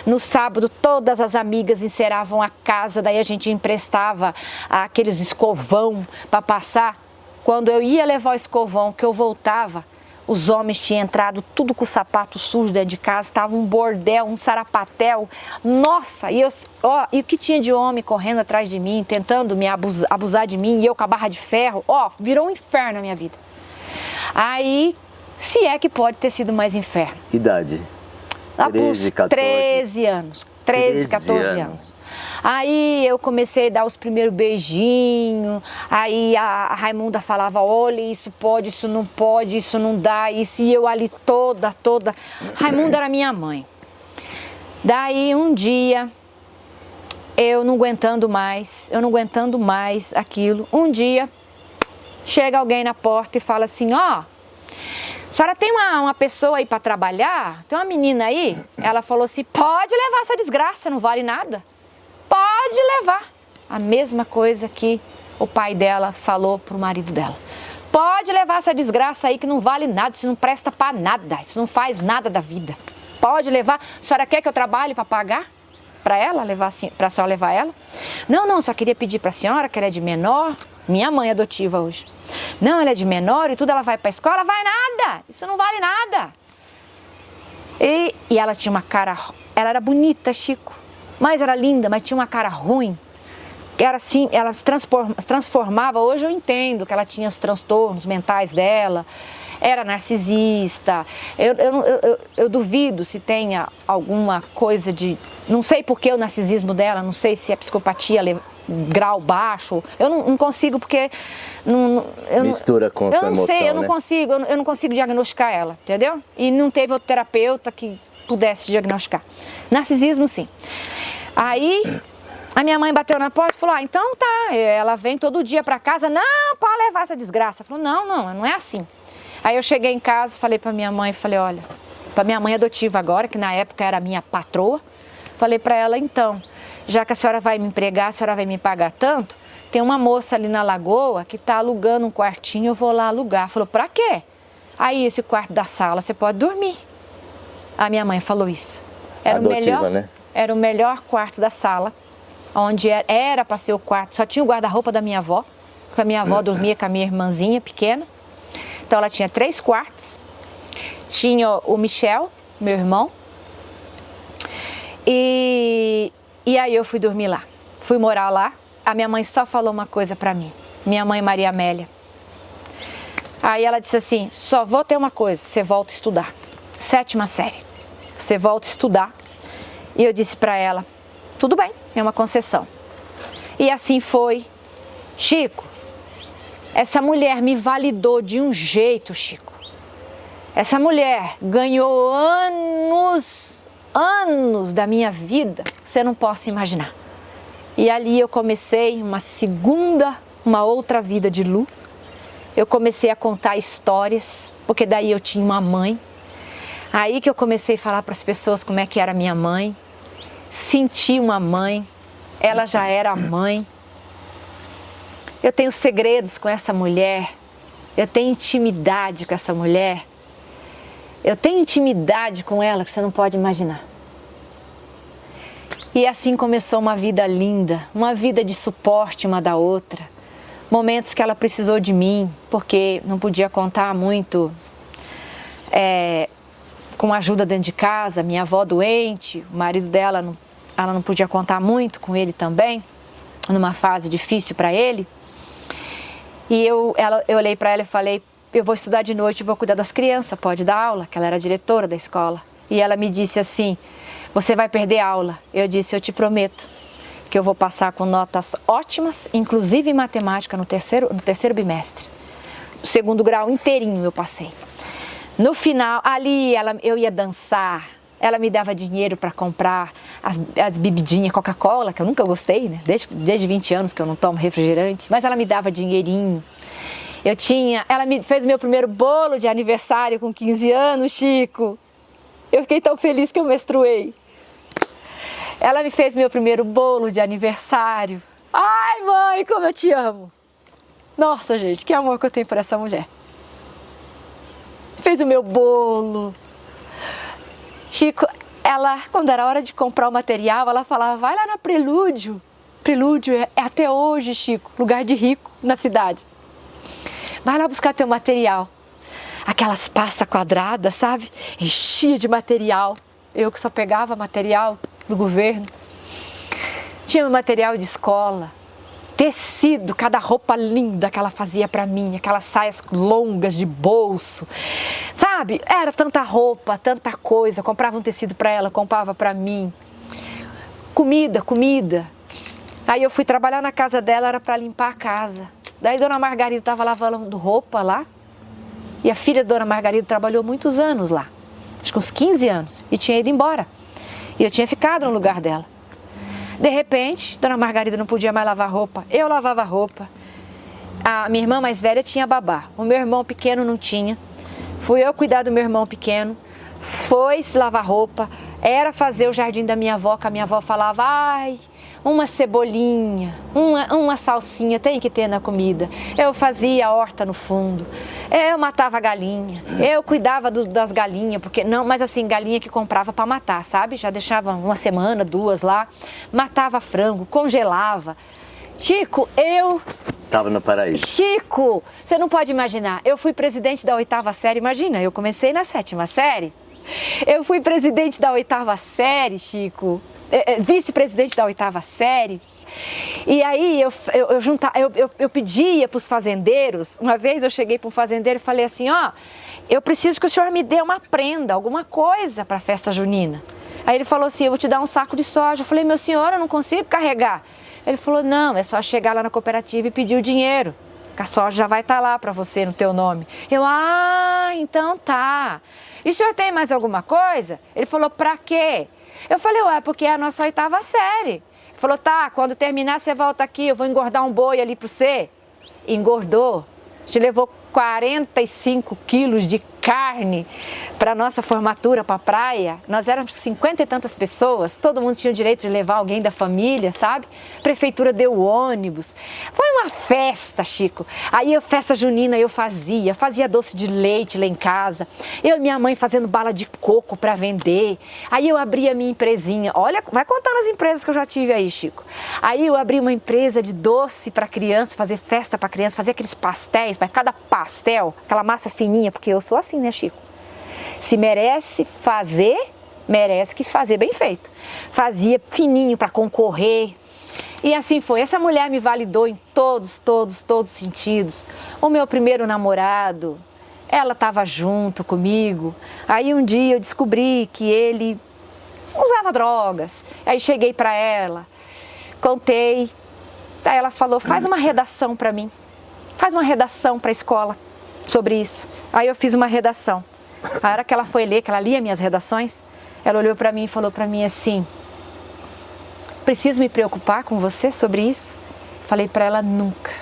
No sábado, todas as amigas enceravam a casa, daí a gente emprestava aqueles escovão para passar. Quando eu ia levar o escovão, que eu voltava, os homens tinham entrado tudo com o sapato sujo dentro de casa, estava um bordel, um sarapatel. Nossa, e o que tinha de homem correndo atrás de mim, tentando me abusar de mim, e eu com a barra de ferro, virou um inferno na minha vida. Aí, se é que pode ter sido mais inferno. Idade? Lá pros 13 anos, 13, 14 anos. Aí eu comecei a dar os primeiros beijinhos, aí a Raimunda falava, olha, isso pode, isso não pode, isso não dá, isso, e eu ali toda. Raimunda era minha mãe. Daí um dia, eu não aguentando mais aquilo, um dia chega alguém na porta e fala assim, a senhora tem uma pessoa aí para trabalhar? Tem uma menina aí? Ela falou assim, pode levar essa desgraça, não vale nada. Pode levar. A mesma coisa que o pai dela falou pro marido dela. Pode levar essa desgraça aí que não vale nada, isso não presta para nada, isso não faz nada da vida. Pode levar. A senhora quer que eu trabalhe para pagar? Para ela, para a senhora levar ela? Não, só queria pedir para a senhora que ela é de menor. Minha mãe adotiva hoje. Não, ela é de menor e tudo, ela vai para a escola. Vai nada, isso não vale nada. E ela tinha uma cara, ela era bonita, Chico. Mas era linda, mas tinha uma cara ruim. Era assim, ela se transformava. Hoje eu entendo que ela tinha os transtornos mentais dela. Era narcisista. Eu duvido se tenha alguma coisa de... Não sei por que o narcisismo dela, não sei se é psicopatia grau baixo. Eu não consigo porque... Mistura com a sua emoção, sei, eu não consigo diagnosticar ela, entendeu? E não teve outro terapeuta que pudesse diagnosticar. Narcisismo, sim. Aí, a minha mãe bateu na porta e falou, então tá, ela vem todo dia pra casa, não, pode levar essa desgraça. Falou, não é assim. Aí eu cheguei em casa, falei pra minha mãe, olha, pra minha mãe adotiva agora, que na época era minha patroa, falei pra ela, então, já que a senhora vai me empregar, a senhora vai me pagar tanto, tem uma moça ali na Lagoa que tá alugando um quartinho, eu vou lá alugar. Falou, pra quê? Aí esse quarto da sala, você pode dormir. A minha mãe falou isso. Era adotiva, né? Era o melhor quarto da sala, onde era para ser o quarto. Só tinha o guarda-roupa da minha avó, porque a minha avó dormia com a minha irmãzinha pequena. Então ela tinha 3 quartos. Tinha o Michel, meu irmão. E aí eu fui dormir lá. Fui morar lá. A minha mãe só falou uma coisa para mim. Minha mãe Maria Amélia. Aí ela disse assim, só vou ter uma coisa, você volta a estudar. 7ª série. Você volta a estudar. E eu disse para ela, tudo bem, é uma concessão. E assim foi. Chico, essa mulher me validou de um jeito, Chico. Essa mulher ganhou anos da minha vida, você não pode imaginar. E ali eu comecei uma outra vida de Lu. Eu comecei a contar histórias, porque daí eu tinha uma mãe. Aí que eu comecei a falar para as pessoas como é que era minha mãe. Senti uma mãe, ela já era mãe. Eu tenho segredos com essa mulher, eu tenho intimidade com essa mulher. Eu tenho intimidade com ela que você não pode imaginar. E assim começou uma vida linda, uma vida de suporte uma da outra. Momentos que ela precisou de mim, porque não podia contar muito com ajuda dentro de casa, minha avó doente, o marido dela, ela não podia contar muito com ele também, numa fase difícil para ele. E eu olhei para ela e falei, eu vou estudar de noite e vou cuidar das crianças, pode dar aula? Que ela era diretora da escola. E ela me disse assim, você vai perder aula. Eu disse, eu te prometo que eu vou passar com notas ótimas, inclusive em matemática no terceiro bimestre. O segundo grau inteirinho eu passei. No final, ali eu ia dançar, ela me dava dinheiro para comprar as bebidinhas Coca-Cola, que eu nunca gostei, né? Desde 20 anos que eu não tomo refrigerante, mas ela me dava dinheirinho. Ela me fez meu primeiro bolo de aniversário com 15 anos, Chico. Eu fiquei tão feliz que eu menstruei. Ela me fez meu primeiro bolo de aniversário. Ai, mãe, como eu te amo. Nossa, gente, que amor que eu tenho por essa mulher. Fez o meu bolo. Chico, quando era hora de comprar o material, ela falava, vai lá na Prelúdio. Prelúdio é até hoje, Chico, lugar de rico na cidade. Vai lá buscar teu material. Aquelas pastas quadradas, sabe? Enchia de material. Eu que só pegava material do governo. Tinha meu material de escola. Tecido, cada roupa linda que ela fazia pra mim. Aquelas saias longas de bolso. Sabe? Era tanta roupa, tanta coisa. Comprava um tecido pra ela, comprava pra mim. Comida. Aí eu fui trabalhar na casa dela, era pra limpar a casa. Daí Dona Margarida estava lavando roupa lá. E a filha da Dona Margarida trabalhou muitos anos lá. Acho que uns 15 anos. E tinha ido embora. E eu tinha ficado no lugar dela. De repente, Dona Margarida não podia mais lavar roupa. Eu lavava roupa. A minha irmã mais velha tinha babá. O meu irmão pequeno não tinha. Fui eu cuidar do meu irmão pequeno. Foi se lavar roupa. Era fazer o jardim da minha avó, que a minha avó falava, ai, uma cebolinha, uma salsinha tem que ter na comida. Eu fazia a horta no fundo, eu matava a galinha, eu cuidava das galinhas, porque não, mas assim, galinha que comprava para matar, sabe? Já deixava uma semana, 2 lá, matava frango, congelava. Chico, eu... Tava no paraíso. Chico, você não pode imaginar, eu fui presidente da 8ª série, imagina, eu comecei na 7ª série. Eu fui presidente da 8ª série, Chico, vice-presidente da 8ª série. E aí eu pedia para os fazendeiros, uma vez eu cheguei para um fazendeiro e falei assim, ó, eu preciso que o senhor me dê uma prenda, alguma coisa para a festa junina. Aí ele falou assim, eu vou te dar um saco de soja. Eu falei, meu senhor, eu não consigo carregar. Ele falou, não, é só chegar lá na cooperativa e pedir o dinheiro, que a soja já vai estar lá para você no teu nome. Eu, então tá. E o senhor tem mais alguma coisa? Ele falou, pra quê? Eu falei, ué, porque é a nossa 8ª série. Ele falou, tá, quando terminar você volta aqui, eu vou engordar um boi ali pra você. Engordou. A gente levou 45 quilos de carne para nossa formatura, para a praia. Nós éramos 50 e tantas pessoas, todo mundo tinha o direito de levar alguém da família, sabe? A prefeitura deu ônibus. Foi uma festa, Chico. Aí a festa junina eu fazia doce de leite lá em casa. Eu e minha mãe fazendo bala de coco para vender. Aí eu abri a minha empresinha. Olha, vai contando as empresas que eu já tive aí, Chico. Aí eu abri uma empresa de doce para criança, fazer festa para criança, fazer aqueles pastéis, mas cada pastel, aquela massa fininha, porque eu sou assim, né, Chico? Se merece que fazer bem feito. Fazia fininho para concorrer. E assim foi. Essa mulher me validou em todos os sentidos. O meu primeiro namorado, ela estava junto comigo. Aí um dia eu descobri que ele usava drogas. Aí cheguei para ela, contei. Aí ela falou, faz uma redação para mim. Faz uma redação para a escola sobre isso. Aí eu fiz uma redação. A hora que ela foi ler, que ela lia minhas redações, ela olhou para mim e falou para mim assim, preciso me preocupar com você sobre isso? Falei para ela, nunca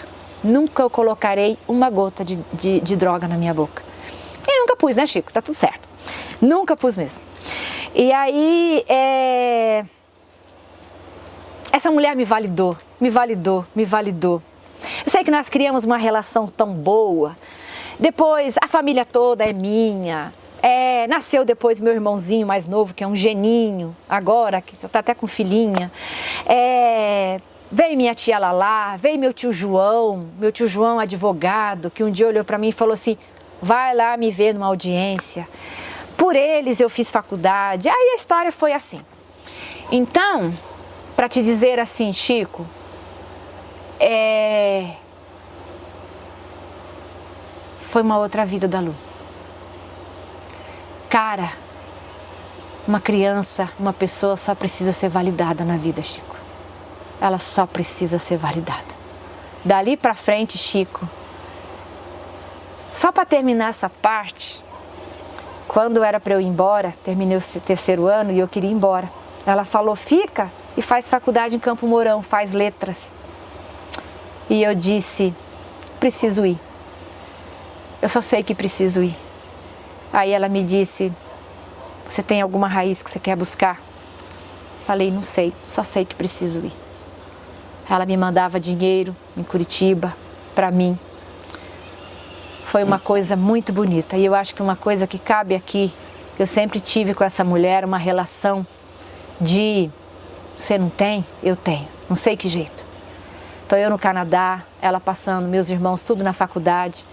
eu colocarei uma gota de droga na minha boca. E nunca pus, né, Chico? Tá tudo certo. Nunca pus mesmo. E aí, essa mulher me validou. Eu sei que nós criamos uma relação tão boa. Depois, a família toda é minha. Nasceu depois meu irmãozinho mais novo, que é um geninho, agora, que está até com filhinha. Veio minha tia Lalá, veio meu tio João advogado, que um dia olhou para mim e falou assim, vai lá me ver numa audiência. Por eles eu fiz faculdade. Aí a história foi assim. Então, para te dizer assim, Chico, foi uma outra vida da Lu. Cara, uma criança, uma pessoa só precisa ser validada na vida, Chico. ela só precisa ser validada. Dali pra frente, Chico, só para terminar essa parte, quando era para eu ir embora, terminei o 3º ano e eu queria ir embora. Ela falou, fica e faz faculdade em Campo Mourão, faz letras. E eu disse, preciso ir. Eu só sei que preciso ir. Aí ela me disse, você tem alguma raiz que você quer buscar? Falei, não sei, só sei que preciso ir. Ela me mandava dinheiro em Curitiba, para mim. Foi uma coisa muito bonita. E eu acho que uma coisa que cabe aqui, eu sempre tive com essa mulher uma relação de, você não tem? Eu tenho. Não sei que jeito. Então eu no Canadá, ela passando, meus irmãos tudo na faculdade,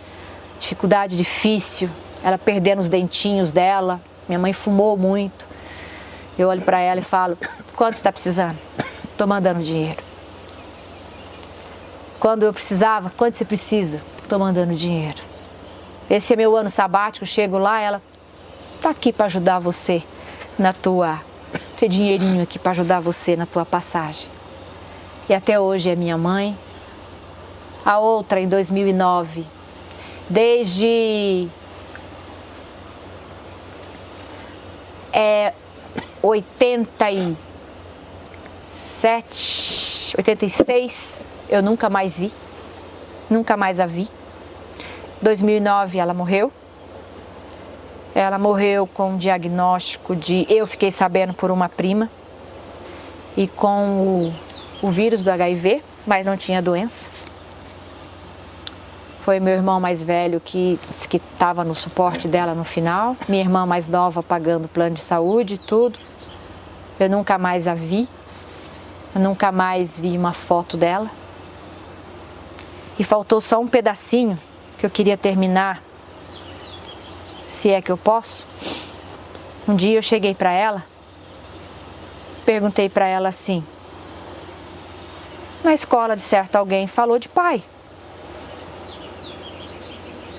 dificuldade difícil, ela perdendo os dentinhos dela, minha mãe fumou muito. Eu olho para ela e falo, quanto você está precisando? Estou mandando dinheiro. Quando eu precisava, quanto você precisa? Estou mandando dinheiro. Esse é meu ano sabático, chego lá, ela tá aqui para ajudar você na tua, ter dinheirinho aqui para ajudar você na tua passagem. E até hoje é minha mãe. A outra em 2009, desde 87, 86, eu nunca mais vi, nunca mais a vi. 2009 ela morreu. Ela morreu com um diagnóstico de, eu fiquei sabendo por uma prima, e com o vírus do HIV, mas não tinha doença. Foi meu irmão mais velho que estava no suporte dela no final. Minha irmã mais nova pagando plano de saúde e tudo. Eu nunca mais a vi. Eu nunca mais vi uma foto dela. E faltou só um pedacinho que eu queria terminar, se é que eu posso. Um dia eu cheguei para ela, perguntei para ela assim, na escola de certo alguém falou de pai.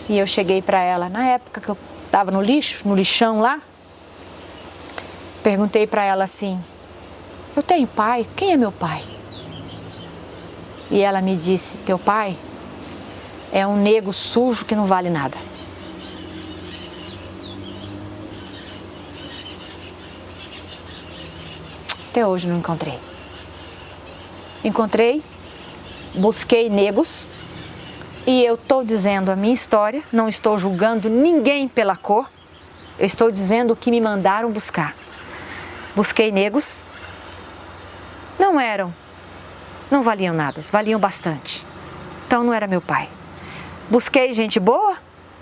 E eu cheguei para ela, na época que eu estava no lixo, no lixão lá, perguntei para ela assim, eu tenho pai? Quem é meu pai? E ela me disse, teu pai é um nego sujo que não vale nada. Até hoje não encontrei. Encontrei, busquei negos e eu estou dizendo a minha história, não estou julgando ninguém pela cor, eu estou dizendo o que me mandaram buscar. Busquei negos, não valiam nada, valiam bastante. Então não era meu pai. Busquei gente boa,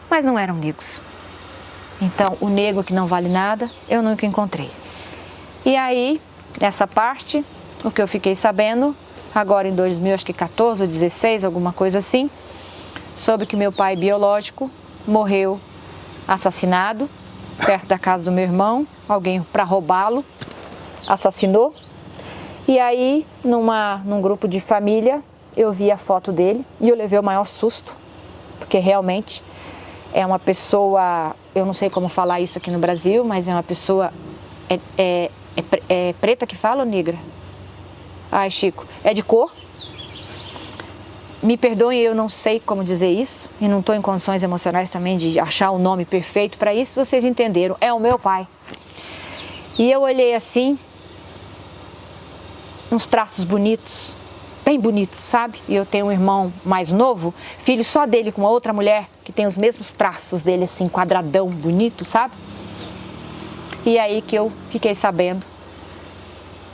mas não eram negros. Então, o nego que não vale nada, eu nunca encontrei. E aí, nessa parte, o que eu fiquei sabendo, agora em 2014 ou 2016, alguma coisa assim, soube que meu pai biológico morreu assassinado, perto da casa do meu irmão, alguém para roubá-lo, assassinou. E aí, num grupo de família, eu vi a foto dele e eu levei o maior susto. Porque realmente é uma pessoa, eu não sei como falar isso aqui no Brasil, mas é uma pessoa, é preta que fala ou negra? Ai, Chico, é de cor. Me perdoem, eu não sei como dizer isso, e não estou em condições emocionais também de achar o nome perfeito para isso, vocês entenderam, é o meu pai. E eu olhei assim, uns traços bonitos, bem bonito, sabe? E eu tenho um irmão mais novo, filho só dele com uma outra mulher, que tem os mesmos traços dele, assim, quadradão, bonito, sabe? E aí que eu fiquei sabendo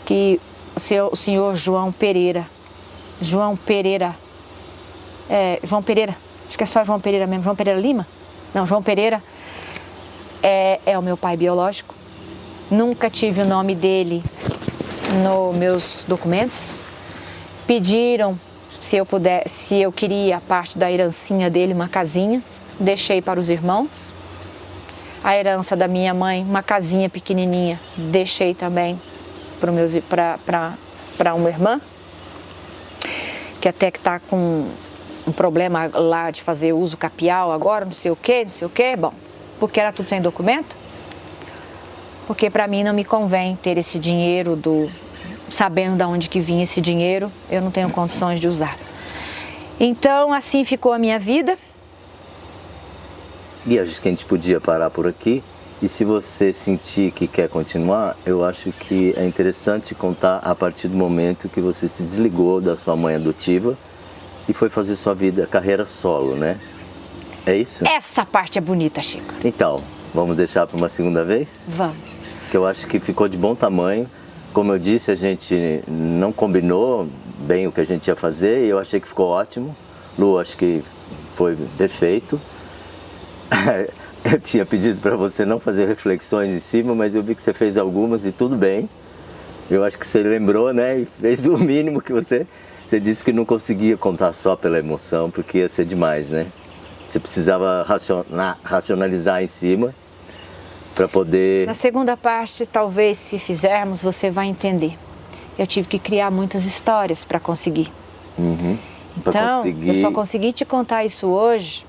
que o senhor João Pereira, acho que é só João Pereira mesmo, João Pereira Lima? Não, João Pereira é o meu pai biológico. Nunca tive o nome dele nos meus documentos. Pediram se eu queria a parte da herancinha dele, uma casinha, deixei para os irmãos. A herança da minha mãe, uma casinha pequenininha, deixei também para uma irmã, que até que está com um problema lá de fazer uso capial agora, não sei o que, bom, porque era tudo sem documento, porque para mim não me convém ter esse dinheiro sabendo de onde que vinha esse dinheiro, eu não tenho condições de usar. Então, assim ficou a minha vida. E acho que a gente podia parar por aqui. E se você sentir que quer continuar, eu acho que é interessante contar a partir do momento que você se desligou da sua mãe adotiva e foi fazer sua vida, carreira solo, né? É isso? Essa parte é bonita, Chico. Então, vamos deixar para uma segunda vez? Vamos. Que eu acho que ficou de bom tamanho. Como eu disse, a gente não combinou bem o que a gente ia fazer e eu achei que ficou ótimo. Lu, acho que foi perfeito. Eu tinha pedido para você não fazer reflexões em cima, mas eu vi que você fez algumas e tudo bem. Eu acho que você lembrou, né? E fez o mínimo que você disse que não conseguia contar só pela emoção, porque ia ser demais, né? Você precisava racionalizar em cima para poder... Na segunda parte, talvez, se fizermos, você vai entender. Eu tive que criar muitas histórias para conseguir. Então, eu só consegui te contar isso hoje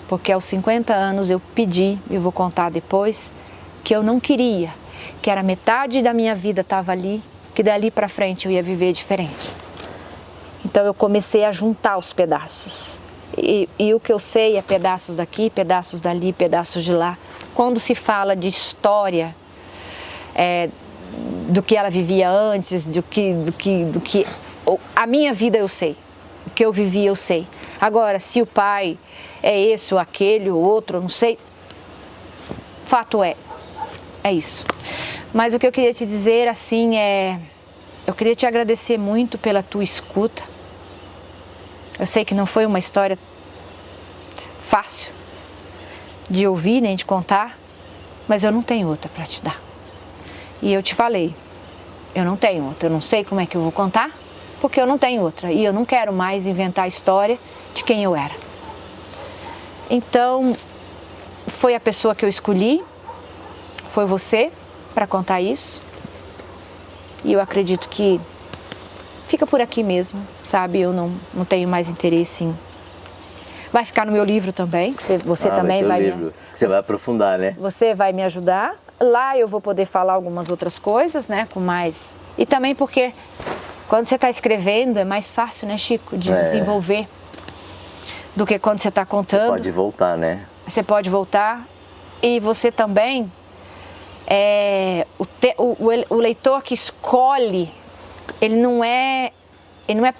porque aos 50 anos eu pedi, eu vou contar depois, que eu não queria, que era metade da minha vida estava ali, que dali para frente eu ia viver diferente. Então eu comecei a juntar os pedaços. E o que eu sei é pedaços daqui, pedaços dali, pedaços de lá. Quando se fala de história, do que ela vivia antes, do que a minha vida eu sei, o que eu vivi eu sei. Agora, se o pai é esse ou aquele ou outro, eu não sei, fato é isso. Mas o que eu queria te dizer assim eu queria te agradecer muito pela tua escuta. Eu sei que não foi uma história fácil de ouvir nem de contar, mas eu não tenho outra para te dar. E eu te falei, eu não tenho outra, eu não sei como é que eu vou contar, porque eu não tenho outra. E eu não quero mais inventar a história de quem eu era. Então, foi a pessoa que eu escolhi, foi você, para contar isso. E eu acredito que fica por aqui mesmo, sabe? Eu não tenho mais interesse em... Vai ficar no meu livro também, você também vai me... Você vai aprofundar, né? Você vai me ajudar. Lá eu vou poder falar algumas outras coisas, né? Com mais... E também porque quando você está escrevendo é mais fácil, né, Chico? De desenvolver do que quando você está contando. Você pode voltar, né? Você pode voltar. E você também... O leitor que escolhe, ele não é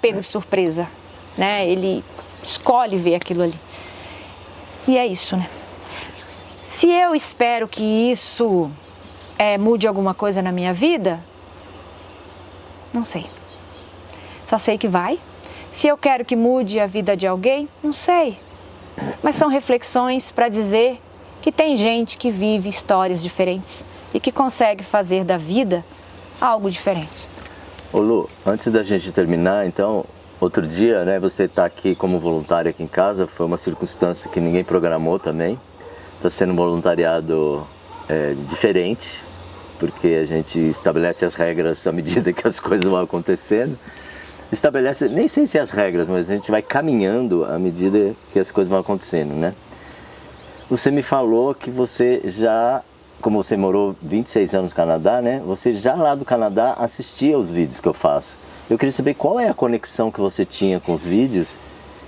pego de surpresa, né? Ele escolhe ver aquilo ali. E é isso, né? Se eu espero que isso mude alguma coisa na minha vida, não sei. Só sei que vai. Se eu quero que mude a vida de alguém, não sei. Mas são reflexões para dizer que tem gente que vive histórias diferentes e que consegue fazer da vida algo diferente. Ô Lu, antes da gente terminar, então, outro dia, né, você está aqui como voluntária aqui em casa, foi uma circunstância que ninguém programou também. Está sendo um voluntariado diferente, porque a gente estabelece as regras à medida que as coisas vão acontecendo. Estabelece, nem sei se as regras, mas a gente vai caminhando à medida que as coisas vão acontecendo, né? Você me falou que você já, como você morou 26 anos no Canadá, né? Você já lá do Canadá assistia aos vídeos que eu faço. Eu queria saber qual é a conexão que você tinha com os vídeos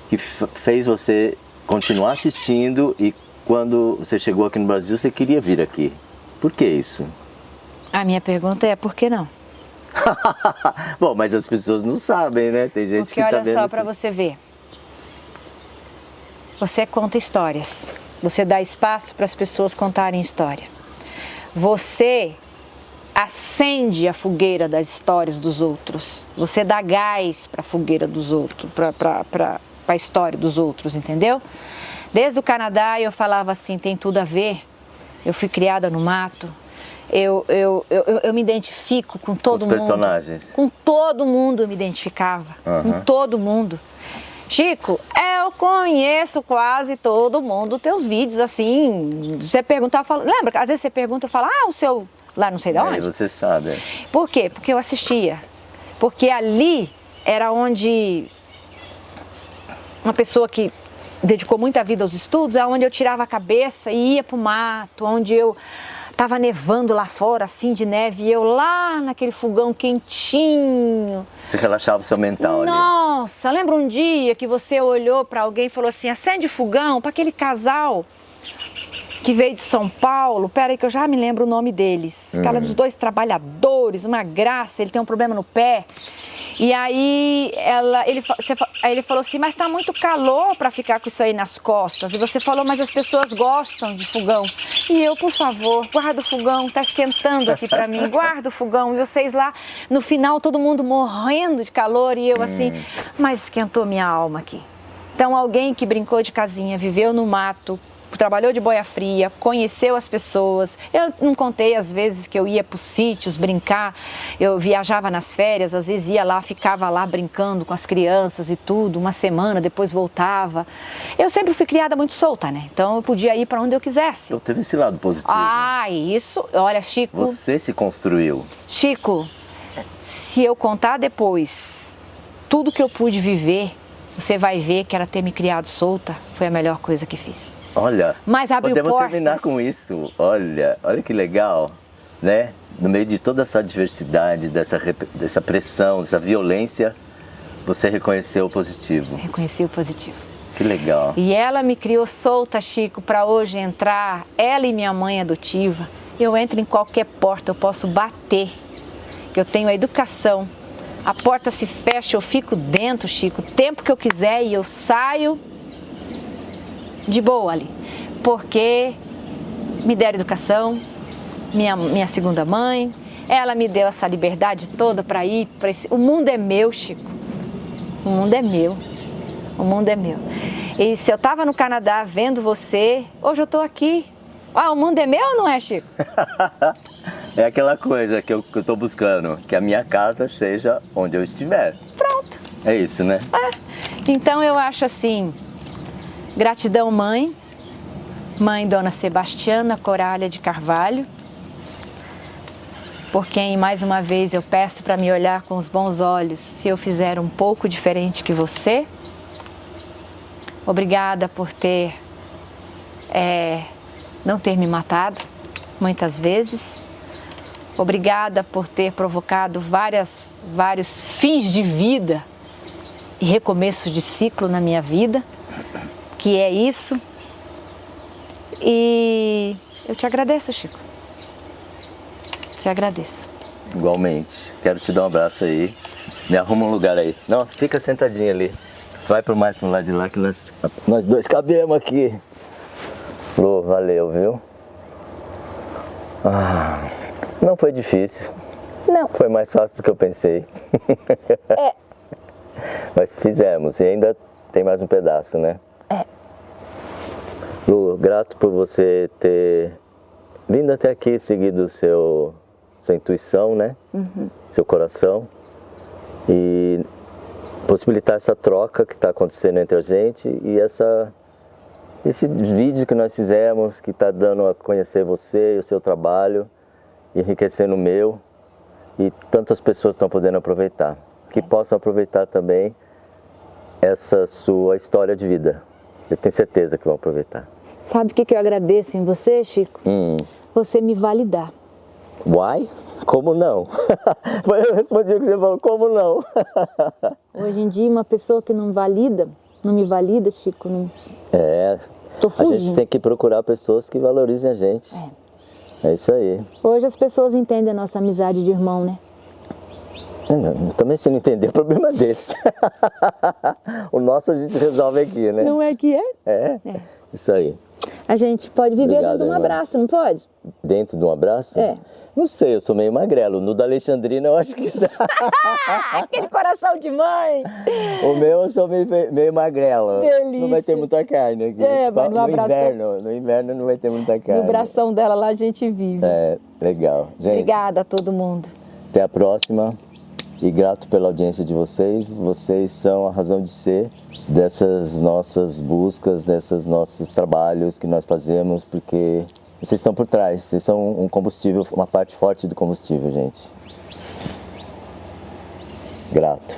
que fez você continuar assistindo e quando você chegou aqui no Brasil você queria vir aqui. Por que isso? A minha pergunta é por que não? Bom, mas as pessoas não sabem, né? Tem gente porque que tá vendo. Porque olha só, assim. para você ver. Você conta histórias. Você dá espaço para as pessoas contarem história. Você acende a fogueira das histórias dos outros. Você dá gás para a fogueira dos outros, para a história dos outros, entendeu? Desde o Canadá eu falava assim, tem tudo a ver. Eu fui criada no mato. Eu me identifico com todo mundo. Os personagens. Com todo mundo eu me identificava. Com todo mundo. Chico, eu conheço quase todo mundo, teus vídeos, assim, você perguntar, lembra? Às vezes você pergunta e fala, o seu, lá não sei de onde. Aí você sabe. Por quê? Porque eu assistia. Porque ali era onde uma pessoa que dedicou muita vida aos estudos, é onde eu tirava a cabeça e ia pro mato, onde eu Tava nevando lá fora, assim, de neve, e eu lá naquele fogão quentinho. Você relaxava o seu mental ali. Nossa, lembra um dia que você olhou para alguém e falou assim, acende o fogão para aquele casal que veio de São Paulo, peraí que eu já me lembro o nome deles, cara dos dois trabalhadores, uma graça, ele tem um problema no pé. E aí ele falou assim, mas tá muito calor para ficar com isso aí nas costas. E você falou, mas as pessoas gostam de fogão. E eu, por favor, guarda o fogão, tá esquentando aqui para mim, guarda o fogão. E vocês lá, no final, todo mundo morrendo de calor e eu assim, mas esquentou minha alma aqui. Então alguém que brincou de casinha, viveu no mato, trabalhou de boia fria, conheceu as pessoas. Eu não contei as vezes que eu ia para os sítios brincar, eu viajava nas férias, às vezes ia lá, ficava lá brincando com as crianças e tudo, uma semana, depois voltava. Eu sempre fui criada muito solta, né? Então eu podia ir para onde eu quisesse. Então teve esse lado positivo. Ah, isso, olha, Chico. Você se construiu. Chico, se eu contar depois tudo que eu pude viver, você vai ver que era ter me criado solta, foi a melhor coisa que fiz. Olha, mas podemos terminar com isso. Olha que legal, né? No meio de toda essa adversidade, dessa pressão, dessa violência, você reconheceu o positivo. Reconheci o positivo. Que legal. E ela me criou solta, Chico, para hoje entrar, ela e minha mãe adotiva. Eu entro em qualquer porta, eu posso bater, que eu tenho a educação. A porta se fecha, eu fico dentro, Chico, o tempo que eu quiser e eu saio de boa ali, porque me deram educação, minha segunda mãe, ela me deu essa liberdade toda para ir para esse... O mundo é meu, Chico, o mundo é meu, o mundo é meu. E se eu estava no Canadá vendo você, hoje eu estou aqui. Ah, o mundo é meu ou não é, Chico? É aquela coisa que eu estou buscando, que a minha casa seja onde eu estiver. Pronto. É isso, né? Então eu acho assim, gratidão mãe Dona Sebastiana Coralha de Carvalho, por quem mais uma vez eu peço para me olhar com os bons olhos se eu fizer um pouco diferente que você. Obrigada por não ter me matado muitas vezes. Obrigada por ter provocado vários fins de vida e recomeços de ciclo na minha vida, que é isso. E eu te agradeço, Chico. Te agradeço. Igualmente. Quero te dar um abraço aí. Me arruma um lugar aí. Não, fica sentadinha ali. Vai mais pro lado de lá que nós dois cabemos aqui. Lu, valeu, viu? Não foi difícil. Não. Foi mais fácil do que eu pensei. Mas fizemos e ainda tem mais um pedaço, né? Lu, grato por você ter vindo até aqui, seguido sua intuição, né? Seu coração. E possibilitar essa troca que está acontecendo entre a gente e esse vídeo que nós fizemos, que está dando a conhecer você e o seu trabalho, enriquecendo o meu, e tantas pessoas estão podendo aproveitar. Que possam aproveitar também essa sua história de vida. Eu tenho certeza que vão aproveitar. Sabe o que eu agradeço em você, Chico? Você me validar. Why? Como não? Eu respondi o que você falou, como não? Hoje em dia, uma pessoa que não me valida, Chico, não... Tô fugindo. A gente tem que procurar pessoas que valorizem a gente. É isso aí. Hoje as pessoas entendem a nossa amizade de irmão, né? Também se não entender, o problema é deles. O nosso a gente resolve aqui, né? Não é que é? É. Isso aí. A gente pode viver dentro de um abraço, não pode? Dentro de um abraço? Não sei, eu sou meio magrelo. No da Alexandrina eu acho que dá. Aquele coração de mãe! O meu eu sou meio magrelo. Delícia. Não vai ter muita carne aqui. Mas no inverno não vai ter muita carne. No bração dela lá a gente vive. Legal. Gente, obrigada a todo mundo. Até a próxima. E grato pela audiência de vocês. Vocês são a razão de ser dessas nossas buscas, desses nossos trabalhos que nós fazemos, porque vocês estão por trás, vocês são um combustível, uma parte forte do combustível, gente. Grato.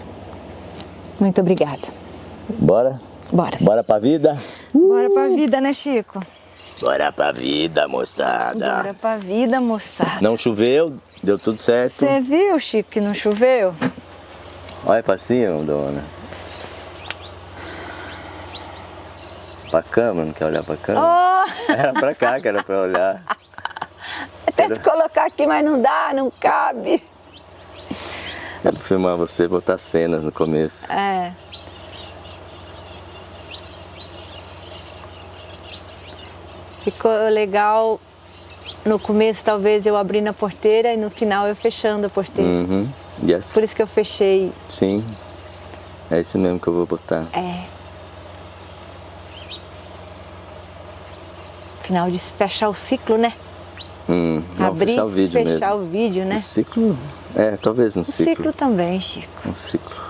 Muito obrigada. Bora? Bora. Bora pra vida? Bora pra vida, né, Chico? Bora pra vida, moçada. Bora pra vida, moçada. Não choveu, deu tudo certo. Você viu, Chico, que não choveu? Olha pra cima, dona. Pra cama, não quer olhar pra cama? Oh, Era pra cá que era pra olhar. tento colocar aqui, mas não dá, não cabe. Quero filmar você, botar cenas no começo. É. Ficou legal no começo, talvez eu abrindo a porteira e no final eu fechando a porteira. Uhum. Yes. Por isso que eu fechei. Sim. É isso mesmo que eu vou botar. É. Final de fechar o ciclo, né? Não, Abrir, fechar o vídeo fechar mesmo. o vídeo, né? O ciclo? É, talvez um O ciclo. ciclo também, Chico. Um ciclo.